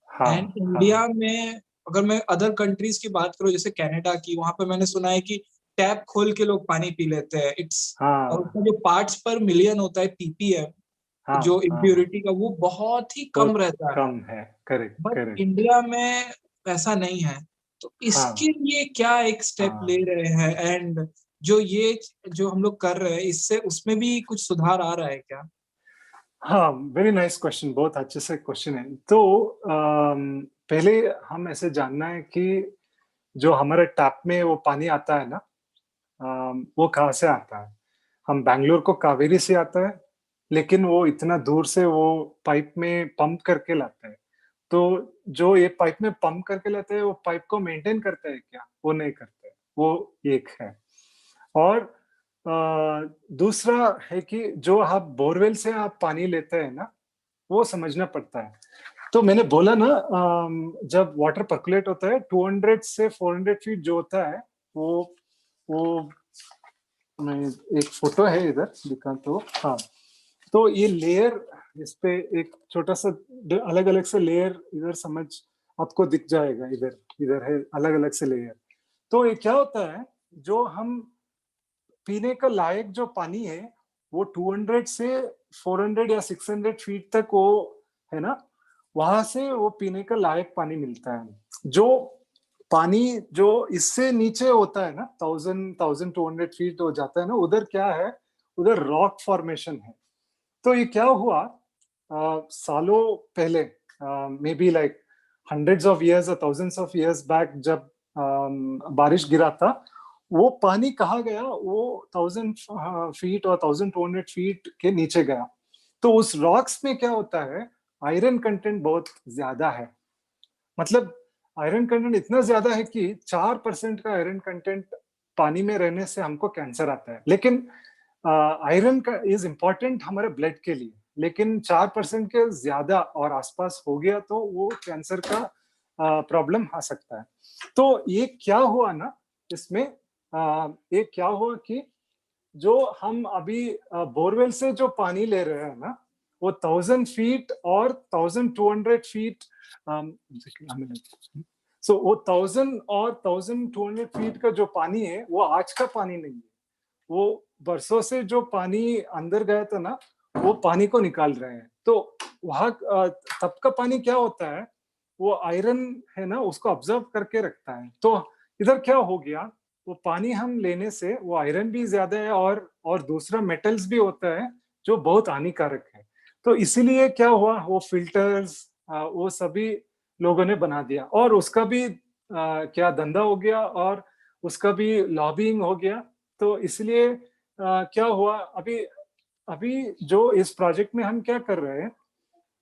हाँ एंड हाँ इंडिया में अगर मैं अदर कंट्रीज की बात करूं, जैसे कनाडा की, वहां पे मैंने सुना है कि टैप खोल के लोग पानी पी लेते हैं। इट्स और हाँ उसका जो पार्ट्स पर मिलियन होता है, पीपीएम, हाँ जो हाँ इम्प्योरिटी का, वो बहुत ही कम बहुत रहता है। कम है। करेक्ट बट करेक्ट इंडिया में ऐसा नहीं है। तो इसके हाँ लिए क्या एक स्टेप ले हाँ रहे हैं, एंड जो ये जो हम लोग कर रहे हैं, इससे उसमें भी कुछ सुधार आ रहा है क्या? हाँ, वेरी नाइस क्वेश्चन, बहुत अच्छे से क्वेश्चन है। तो पहले हम ऐसे जानना है कि जो हमारे टैप में वो पानी आता है ना, वो कहाँ से आता है। हम बैंगलोर को कावेरी से आता है, लेकिन वो इतना दूर से वो पाइप में पंप करके लाते हैं। तो जो ये पाइप में पंप करके लाते हैं, वो पाइप को मेंटेन करते हैं क्या? वो नहीं करते। वो एक है। और दूसरा है कि जो आप बोरवेल से आप पानी लेते हैं ना, वो समझना पड़ता है। तो मैंने बोला ना, जब वाटर पर्कुलेट होता है 200 से 400 फीट जो होता है, वो मैं एक फोटो है इधर दिखा तो, हाँ। तो ये लेयर, इस पे एक छोटा सा अलग अलग से लेयर इधर समझ आपको दिख जाएगा। इधर इधर है अलग अलग से लेयर। तो ये क्या होता है, जो हम पीने का लायक जो पानी है, वो 200 से 400 या 600 फीट तक वो है ना, वहां से वो पीने का लायक पानी मिलता है। जो पानी जो इससे नीचे होता है ना, 1200 फीट हो जाता है ना, उधर क्या है, उधर रॉक फॉर्मेशन है। तो ये क्या हुआ, सालों पहले, may be like hundreds of years और थाउजेंड्स ऑफ इयर्स बैक, जब बारिश गिरा था, वो पानी कहाँ गया, वो 1000 फीट और 1200 फीट के नीचे गया। तो उस रॉक्स में क्या होता है, आयरन कंटेंट बहुत ज्यादा है। मतलब आयरन कंटेंट इतना ज्यादा है कि 4% का आयरन कंटेंट पानी में रहने से हमको कैंसर आता है। लेकिन आयरन का इज इम्पोर्टेंट हमारे ब्लड के लिए, लेकिन 4% के ज्यादा और आसपास हो गया तो वो कैंसर का प्रॉब्लम आ सकता है। तो ये क्या हुआ ना, इसमें ये क्या हुआ कि जो हम अभी बोरवेल से जो पानी ले रहे हैं ना, वो 1000 फीट और 1200 फीट, सो वो 1000 और 1200 फीट का जो पानी है, वो आज का पानी नहीं है। वो बरसों से जो पानी अंदर गया था ना, वो पानी को निकाल रहे हैं। तो वहां तब का पानी क्या होता है, वो आयरन है ना, उसको ऑब्जर्व करके रखता है। तो इधर क्या हो गया, वो पानी हम लेने से वो आयरन भी ज्यादा है, और दूसरा मेटल्स भी होता है जो बहुत हानिकारक है। तो इसीलिए क्या हुआ, वो फिल्टर्स वो सभी लोगों ने बना दिया, और उसका भी क्या धंधा हो गया, और उसका भी लॉबिंग हो गया। तो इसलिए क्या हुआ, अभी अभी जो इस प्रोजेक्ट में हम क्या कर रहे हैं,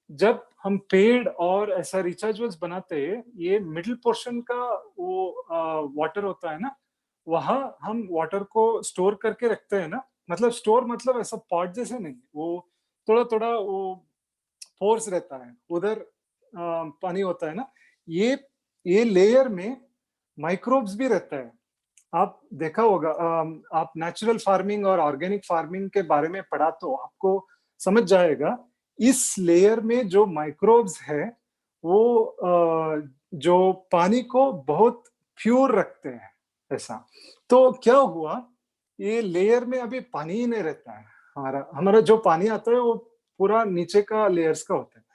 जब हम पेड़ और ऐसा रिचार्जेबल्स बनाते हैं, ये मिडिल पोर्शन का वो वाटर होता है ना, वहां हम वाटर को स्टोर करके रखते हैं ना। मतलब स्टोर मतलब ऐसा पॉट जैसे नहीं, वो थोड़ा थोड़ा वो फोर्स रहता है उधर, पानी होता है ना। ये लेयर में माइक्रोब्स भी रहता है। आप देखा होगा, आप नेचुरल फार्मिंग और ऑर्गेनिक फार्मिंग के बारे में पढ़ा तो आपको समझ जाएगा। इस लेयर में जो माइक्रोब्स है, वो जो पानी को बहुत प्योर रखते हैं ऐसा। तो क्या हुआ, ये लेयर में अभी पानी ही नहीं रहता है। हमारा हमारा जो पानी आता है वो पूरा नीचे का लेयर्स का होता है।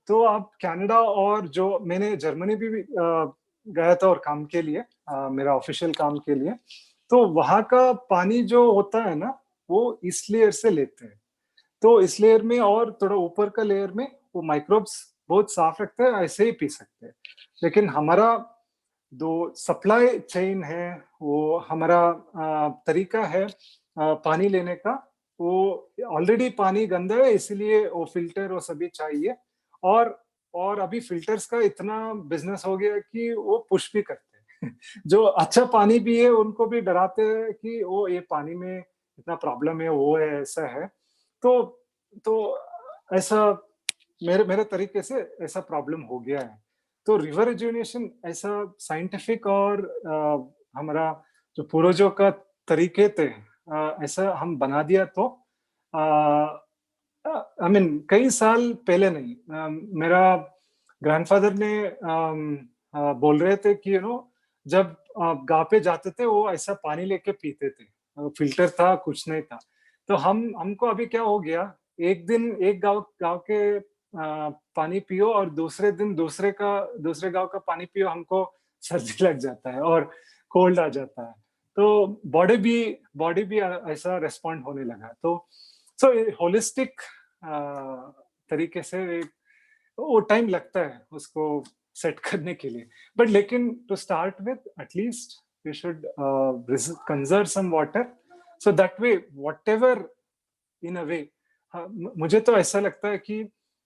तो आप कनाडा, और जो मैंने जर्मनी भी गया था और काम के लिए, मेरा ऑफिशियल काम के लिए, तो वहां का पानी जो होता है ना, वो इस लेयर से लेते हैं। तो इस लेयर में और थोड़ा ऊपर का लेयर में वो माइक्रोब्स बहुत साफ रखते हैं, ऐसे ही पी सकते हैं। लेकिन हमारा जो सप्लाई चेन है, वो हमारा तरीका है पानी लेने का, वो ऑलरेडी पानी गंदा है, इसलिए वो फिल्टर वो सभी चाहिए। और और अभी फिल्टर्स का इतना बिजनेस हो गया कि वो पुश भी करते हैं जो अच्छा पानी भी है उनको भी डराते हैं कि वो ये पानी में इतना प्रॉब्लम है, वो है, ऐसा है। तो तो ऐसा मेरे मेरे तरीके से ऐसा प्रॉब्लम हो गया है। तो रिवर रिजुविनेशन ऐसा साइंटिफिक और हमारा जो पूर्वजों का तरीके थे, ऐसा हम बना दिया। तो आई मीन कई साल पहले नहीं, मेरा ग्रैंडफादर ने बोल रहे थे कि जब गांव पे जाते थे वो ऐसा पानी लेके पीते थे, फिल्टर था कुछ नहीं था। तो हमको अभी क्या हो गया, एक दिन एक गांव गांव के पानी पियो और दूसरे दिन दूसरे गांव का पानी पियो, हमको सर्दी लग जाता है और कोल्ड आ जाता है। तो बॉडी भी ऐसा रेस्पॉन्ड होने लगा। तो सो होलिस्टिक तरीके से वो टाइम लगता है उसको सेट करने के लिए। बट लेकिन to start with at least we should conserve some water, so that way whatever in a way. मुझे तो ऐसा लगता है कि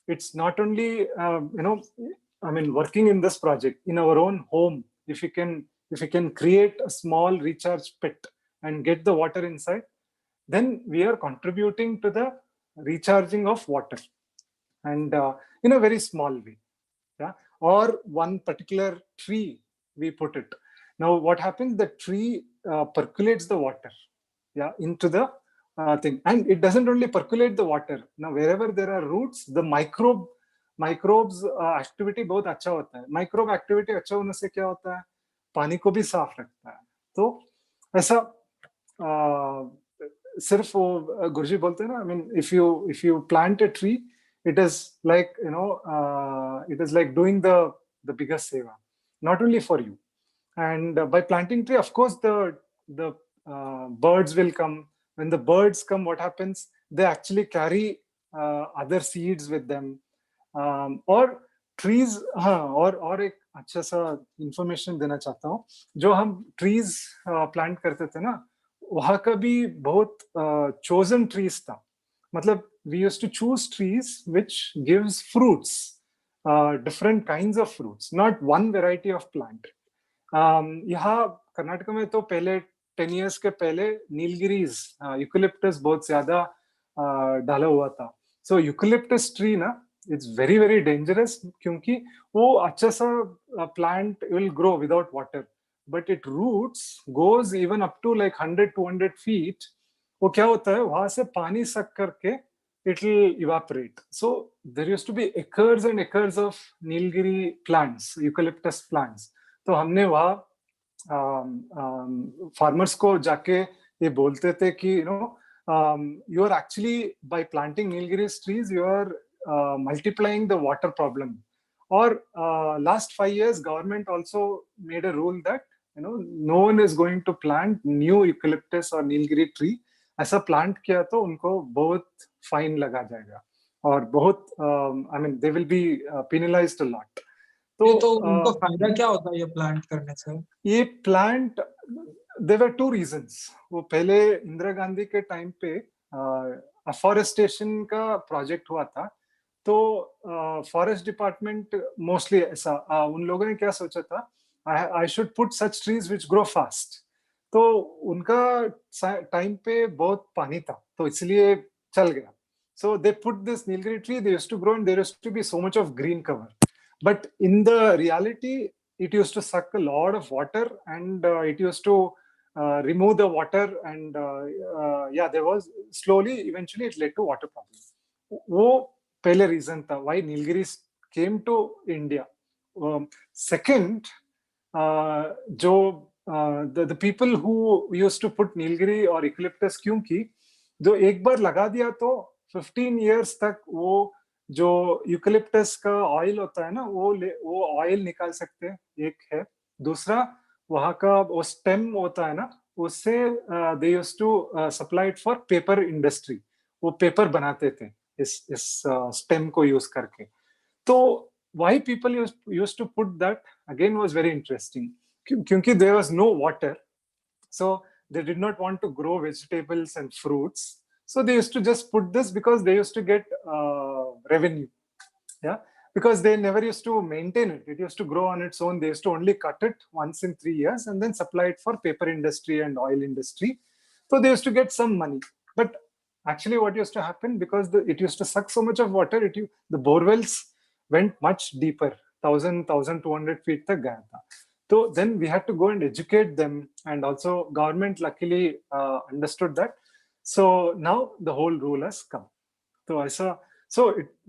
it's not only I mean working in this project in our own home, if you can if you can create a small recharge pit and get the water inside, then we are contributing to the recharging of water, and in a very small way. Yeah. Or one particular tree we put it. Now what happens, the tree percolates the water, yeah, into the thing, and it doesn't only percolate the water. Now wherever there are roots, the microbes activity बहुत अच्छा होता है। Microbe activity अच्छा होने से क्या होता है, पानी को भी साफ रखता है। तो ऐसा सिर्फ वो गुरुजी बोलते हैं ना, I mean if you plant a tree, it is like it is like doing the biggest seva, not only for you. And by planting tree, of course the birds will come. When the birds come, what happens, they actually carry other seeds with them. और trees, हाँ, और एक अच्छा सा information देना चाहता हूँ। जो हम ट्रीज प्लांट करते थे ना, वहाँ का भी बहुत चोजन ट्रीज था। मतलब we used to choose trees which gives fruits, different kinds of fruits, not one variety of plant. यहाँ कर्नाटक में तो पहले 10 years के पहले नीलगिरीज, यूकलिप्टस बहुत ज्यादा डाला हुआ था। सो यूकलिप्टस ट्री ना, इट्स वेरी वेरी डेंजरस, क्योंकि वो अच्छा सा plant will grow without water, but it roots goes even up to like 100-200 feet. वो क्या होता है, वहां से पानी सक करके it will evaporate. So there used to be acres and acres of Nilgiri plants, eucalyptus plants. तो हमने वहाँ फार्मर्स को जाके ये बोलते थे कि you are actually, by planting Nilgiri trees, you are multiplying the water problem. Or last 5 years, government also made a rule that no one is going to plant new eucalyptus or Nilgiri tree ऐसा plant किया तो उनको बहुत fine लगा जाएगा और बहुत I mean they will be penalised a lot. तो उनको फायदा क्या होता है ये प्लांट करने से? ये plant, there were two reasons. वो पहले इंदिरा गांधी के टाइम पे अफॉरेस्टेशन का प्रोजेक्ट हुआ था. तो फॉरेस्ट डिपार्टमेंट मोस्टली ऐसा उन लोगों ने क्या सोचा था, I should put such trees which grow fast. तो उनका टाइम पे बहुत पानी था तो इसलिए चल गया. So they put this nilgiri tree, they used to grow and there used to be so much of green cover. But in the reality, it used to suck a lot of water and it used to remove the water and yeah, there was slowly, eventually it led to water problems. वो पहले reason था why nilgiris came to India. Second, जो the people who used to put nilgiri or eucalyptus क्योंकि जो एक बार लगा दिया तो 15 years तक वो जो यूकलिप्टस का ऑयल होता है ना वो ऑयल निकाल सकते हैं, एक है. दूसरा वहाँ का वो स्टेम होता है ना, उससे they used to supply it for paper industry. वो पेपर बनाते थे इस स्टेम को यूज करके. तो why people used to put that again was very interesting, क्योंकि there was no water, so they did not want to grow vegetables and fruits. So they used to just put this because they used to get revenue. Yeah, because they never used to maintain it. It used to grow on its own. They used to only cut it once in 3 years and then supply it for paper industry and oil industry. So they used to get some money. But actually what used to happen, because it used to suck so much of water, the borewells went much deeper, 1,200 feet tak gaya tha. So then we had to go and educate them, and also government luckily understood that. So now the whole rule has come. So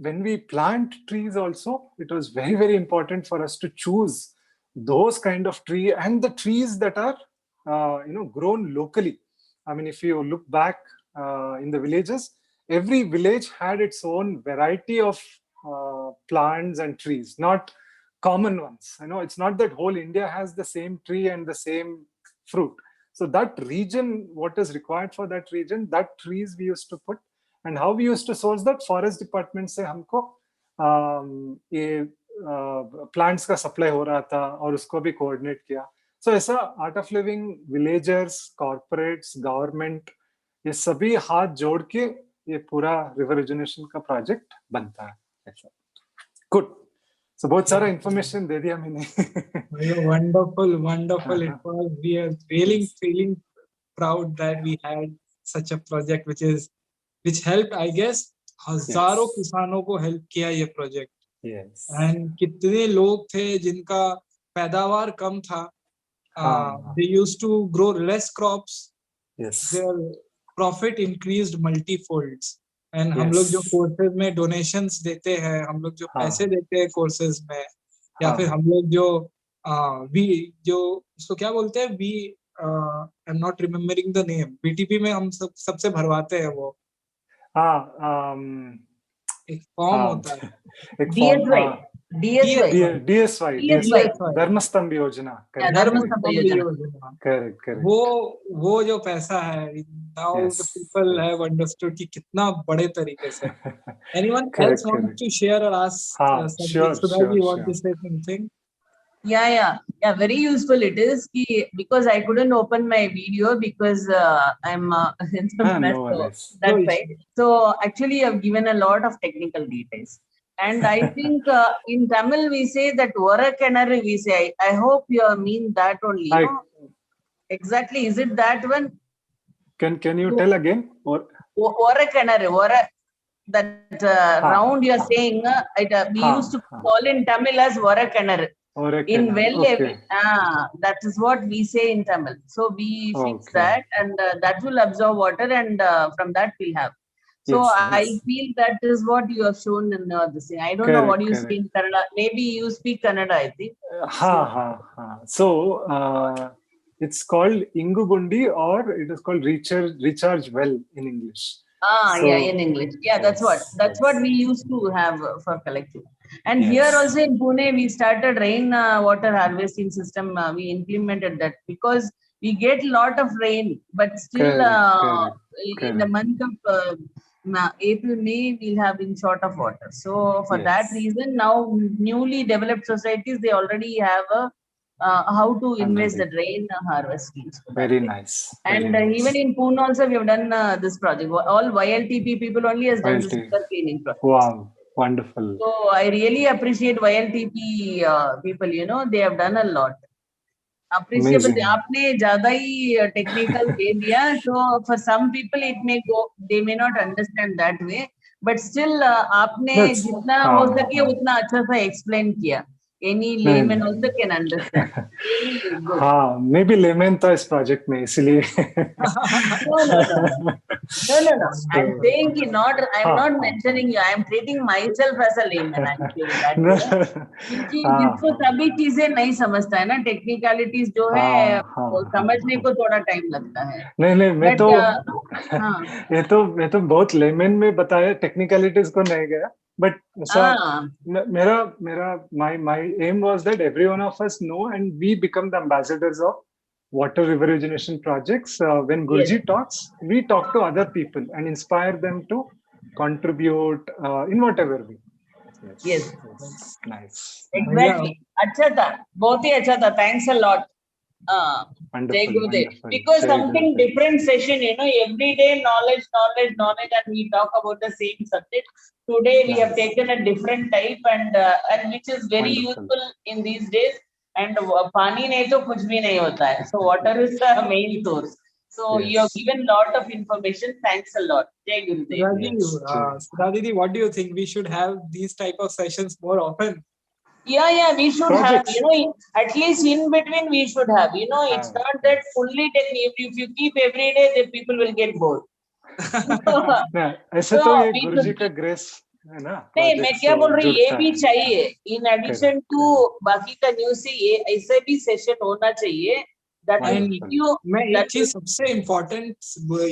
when we plant trees also, it was very, very important for us to choose those kind of tree and the trees that are grown locally. I mean, if you look back in the villages, every village had its own variety of plants and trees, not common ones. It's not that whole India has the same tree and the same fruit. So that region, what is required for that region, that trees we used to put. And how we used to source that, forest department से हमको ये plants का supply हो रहा था और उसको भी coordinate किया. So ऐसा art of living, villagers, corporates, government, ये सभी हाथ जोड़ के ये पूरा river rejuvenation का project बनता है. ऐसा. Good. So बहुत सारा information दे दिया मैंने. Wonderful. It was, we are really feeling proud that we had such a project which helped, I guess, हजारों किसानों को help किया ये project. Yes. And कितने लोग थे जिनका पैदावार कम था. They used to grow less crops. Yes. Their profit increased multifolds. And हम लोग जो कोर्सेज में डोनेशंस देते हैं, हम लोग जो पैसे देते हैं कोर्सेज में, या फिर हम लोग जो उसको क्या बोलते हैं, I am not remembering the name, BTP में हम सबसे भरवाते हैं वो. एक फॉर्म होता है, DSY धर्मस्तंभ योजना. करेक्ट. वो जो पैसा है, now the people have understood कि कितना बड़े तरीके से. Anyone else want to share or ask something? Sure. You want to say something? Yeah, very useful it is, because I couldn't open my video because I'm in some mess. That's right. So actually I've given a lot of technical details. And I think in Tamil we say that Orakanare we say. I hope you mean that only. Exactly. Is it that one? Can you tell again? Orakanare. That round you are saying, we used to call in Tamil as Orakanare. In that is what we say in Tamil. So we fix that, and that will absorb water, and from that we'll have. So I feel that is what you have shown in this thing. I don't know what you speak in Kannada. Maybe you speak Kannada, I think. So it's called Ingugundi, or it is called recharge well in English. In English. That's what we used to have for collecting. And here also in Pune, we started rain water harvesting system. We implemented that because we get a lot of rain, but still in the month of April, May, we'll have been short of water. So for that reason, now newly developed societies, they already have a how to invest the rain harvest schemes. Very nice. And even in Pune also, we have done this project. All YLTP people only has done this sugar cleaning project. Wow, wonderful. So I really appreciate YLTP people. You know, they have done a lot. Appreciable. आपने ज़्यादा ही technical दे दिया. So for some people it may go, they may not understand that way. But still आपने जितना हो सके उतना अच्छा सा explain किया. Any layman also can understand. Really good. हाँ, maybe layman था इस project में इसलिए. No. I'm saying कि not. I'm not mentioning you. I'm treating myself as a layman. I'm saying that. क्योंकि जिसको सभी चीजें नहीं समझता है ना, technicalities जो है वो समझने को थोड़ा time लगता है. नहीं मैं तो मैं तो बहुत layman में बताया, technicalities को नहीं गया. But my aim was that every one of us know and we become the ambassadors of water river rejuvenation projects. When Guruji talks, we talk to other people and inspire them to contribute in whatever way. Yes. Nice. Exactly. अच्छा था, बहुत ही अच्छा था. Thanks a lot. Wonderful. Because something different session, you know, every day knowledge, and we talk about the same subject. Today we have taken a different type and which is very useful in these days. And पानी नहीं तो कुछ भी नहीं होता है. So water is the main source. So you have given lot of information. Thanks a lot. Jai Gurudev. Sudha Didi, what do you think? We should have these type of sessions more often. Yeah, we should have, you know, at least in between we should have, you know, it's not that fully technical. If you keep every day, the people will get bored. ऐसे तो ये गुरुजी का grace है ना. नहीं, मैं क्या बोल रही, ये भी चाहिए. In addition to बाकी का news से ये ऐसे भी session होना चाहिए. मैं एक चीज सबसे important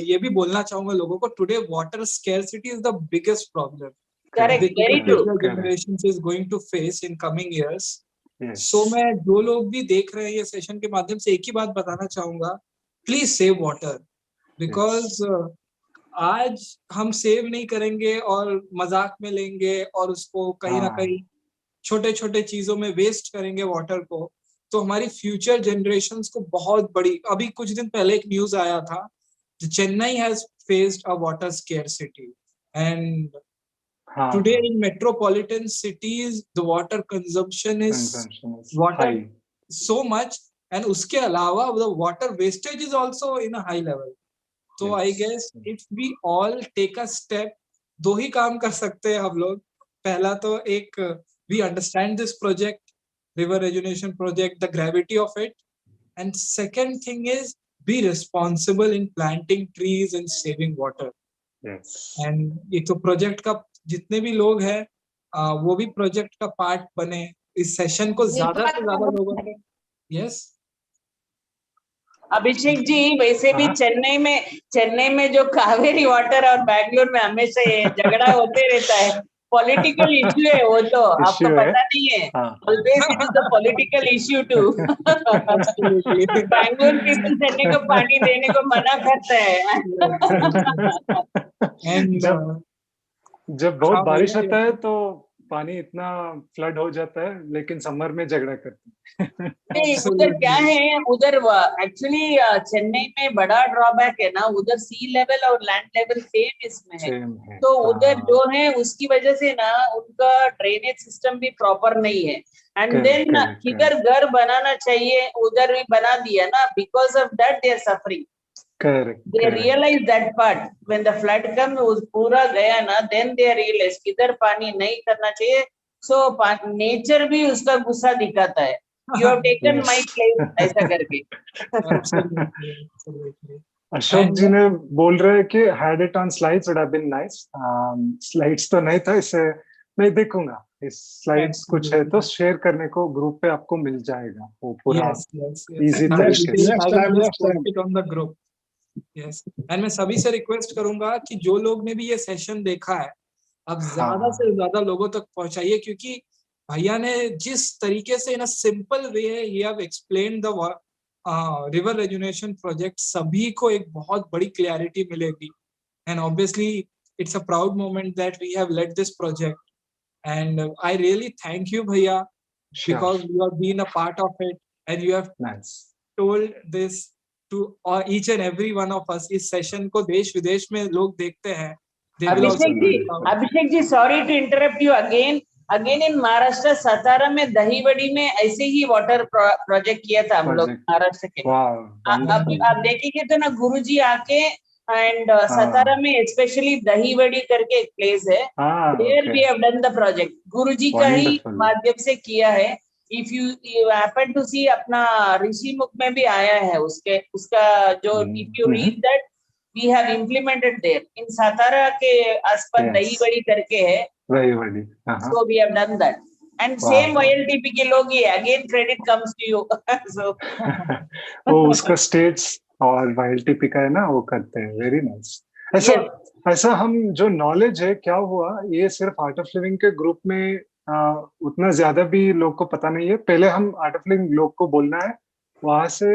ये भी बोलना चाहूंगा लोगों को. Today water scarcity is the biggest problem. Correct, very true. Generations is going to face in coming years. So मैं जो लोग भी देख रहे हैं ये सेशन के माध्यम से एक ही बात बताना चाहूंगा, प्लीज सेव वाटर. बिकॉज आज हम सेव नहीं करेंगे और मजाक में लेंगे और उसको कहीं ना कहीं छोटे छोटे चीजों में वेस्ट करेंगे वाटर को, तो हमारी फ्यूचर जनरेशंस को बहुत बड़ी. अभी कुछ दिन पहले एक न्यूज आया था, Chennai has faced a water scarcity and today in metropolitan cities the water consumption is water so much, and uske alawa the water wastage is also in a high level. So I guess if we all take a step, दो ही काम कर सकते हैं हम लोग. पहला तो एक we understand this project, river rejuvenation project, the gravity of it, and second thing is be responsible in planting trees and saving water. And एक तो प्रोजेक्ट का जितने भी लोग हैं वो भी प्रोजेक्ट का पार्ट बने. इस सेशन को ज्यादा से ज्यादा लोगों ने. यस अभिषेक जी, वैसे भी चेन्नई में जो कावेरी वाटर और बैंगलोर में हमेशा ये झगड़ा होते रहता है. पॉलिटिकल इश्यू है वो, तो आपको पता नहीं है. Always it is the political issue too. Bangalore people Chennai को पानी देने को मना करता है. एंड जब बहुत बारिश होता है तो पानी इतना फ्लड हो जाता है, लेकिन समर में झगड़ा करते हैं. नहीं, उधर क्या है, उधर एक्चुअली चेन्नई में बड़ा ड्रॉबैक है ना, उधर सी लेवल और लैंड लेवल सेम इसमें है. तो उधर जो है उसकी वजह से ना उनका ड्रेनेज सिस्टम भी प्रॉपर नहीं है. एंड देन किधर घर बनाना चाहिए उधर भी बना दिया ना, because of that they are suffering. Correct. They realize that part when the flood comes, उस पूरा गया ना, then they realize किधर पानी नहीं करना चाहिए. So nature भी उसका गुस्सा दिखाता है. You have taken my place ऐसा करके. अशोक जी ने बोल रहे हैं कि had it on slides would have been nice. Slides तो नहीं था, इसे मैं देखूंगा. इस स्लाइड्स कुछ है तो शेयर करने को ग्रुप पे आपको मिल जाएगा वो पूरा इजी तरीके से. Yes. And मैं सभी से रिक्वेस्ट करूंगा कि जो लोग ने भी ये सेशन देखा है, अब ज्यादा से ज्यादा लोगों तक पहुंचाइए, क्योंकि भैया ने जिस तरीके से in a simple way he have explained the river rejuvenation project, सभी को एक बहुत बड़ी क्लैरिटी मिलेगी. and obviously it's a proud moment that we have led this project. And I really thank you, Bhaiya, because you have been a part of it and you have told this to each and every one of us. इस session को देश विदेश में लोग देखते हैं. Abhishek ji, sorry to interrupt you again. Again in Maharashtra, सतारा में दही बड़ी में ऐसे ही वाटर प्रोजेक्ट किया था हम लोग महाराष्ट्र के. अभी आप देखेंगे तो ना गुरुजी आके एंड सतारा में स्पेशली दही बड़ी करके एक प्लेस है, there we have done the project. Guruji का ही माध्यम से किया है. If you happen to see अपना ऋषि मुख में भी आया है उसका जो if you read that we have implemented there in Satara के आसपास दही बड़ी करके है. So we have done that. And same YLTP के लोग ही, again credit comes to you. So वो उसका states और YLTP का है ना, वो करते हैं. Very nice. ऐसा हम जो knowledge है, क्या हुआ ये सिर्फ आर्ट ऑफ लिविंग के ग्रुप में उतना ज्यादा भी लोग को पता नहीं है. पहले हम आर्ट ऑफ लिविंग लोग को बोलना है, वहां से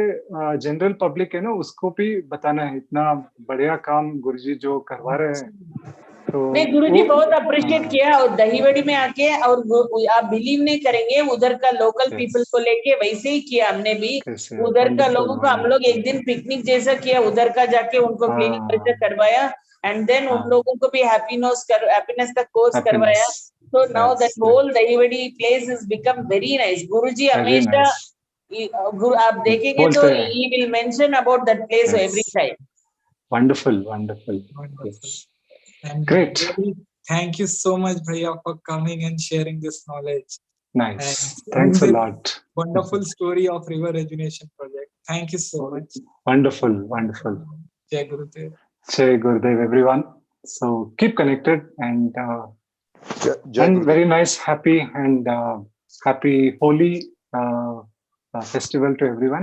जनरल पब्लिक है ना उसको भी बताना है. इतना बढ़िया काम गुरुजी जो करवा रहे हैं. तो नहीं, गुरुजी बहुत अप्रिशिएट किया. और दही बड़ी में आके, और आप बिलीव नहीं करेंगे, उधर का लोकल पीपल को लेके वैसे ही किया हमने भी. उधर का लोगों को हम लोग एक दिन पिकनिक जैसा किया, उधर का जाके उनको क्लीनिंग कल्चर करवाया एंड देन उन लोगों को भी हैप्पीनेस का कोर्स करवाया. So now that whole दही बड़ी place has become very nice. गुरुजी हमेशा आप देखेंगे तो he will mention about that place every time. Wonderful. Yes. And great. Really, thank you so much, Bhaiya, for coming and sharing this knowledge. Nice. Thanks a lot. Wonderful story of River Rejuvenation project. Thank you so much. Wonderful. Jai Gurudev. Jai Gurudev, everyone. So keep connected and very nice, happy Holi festival to everyone.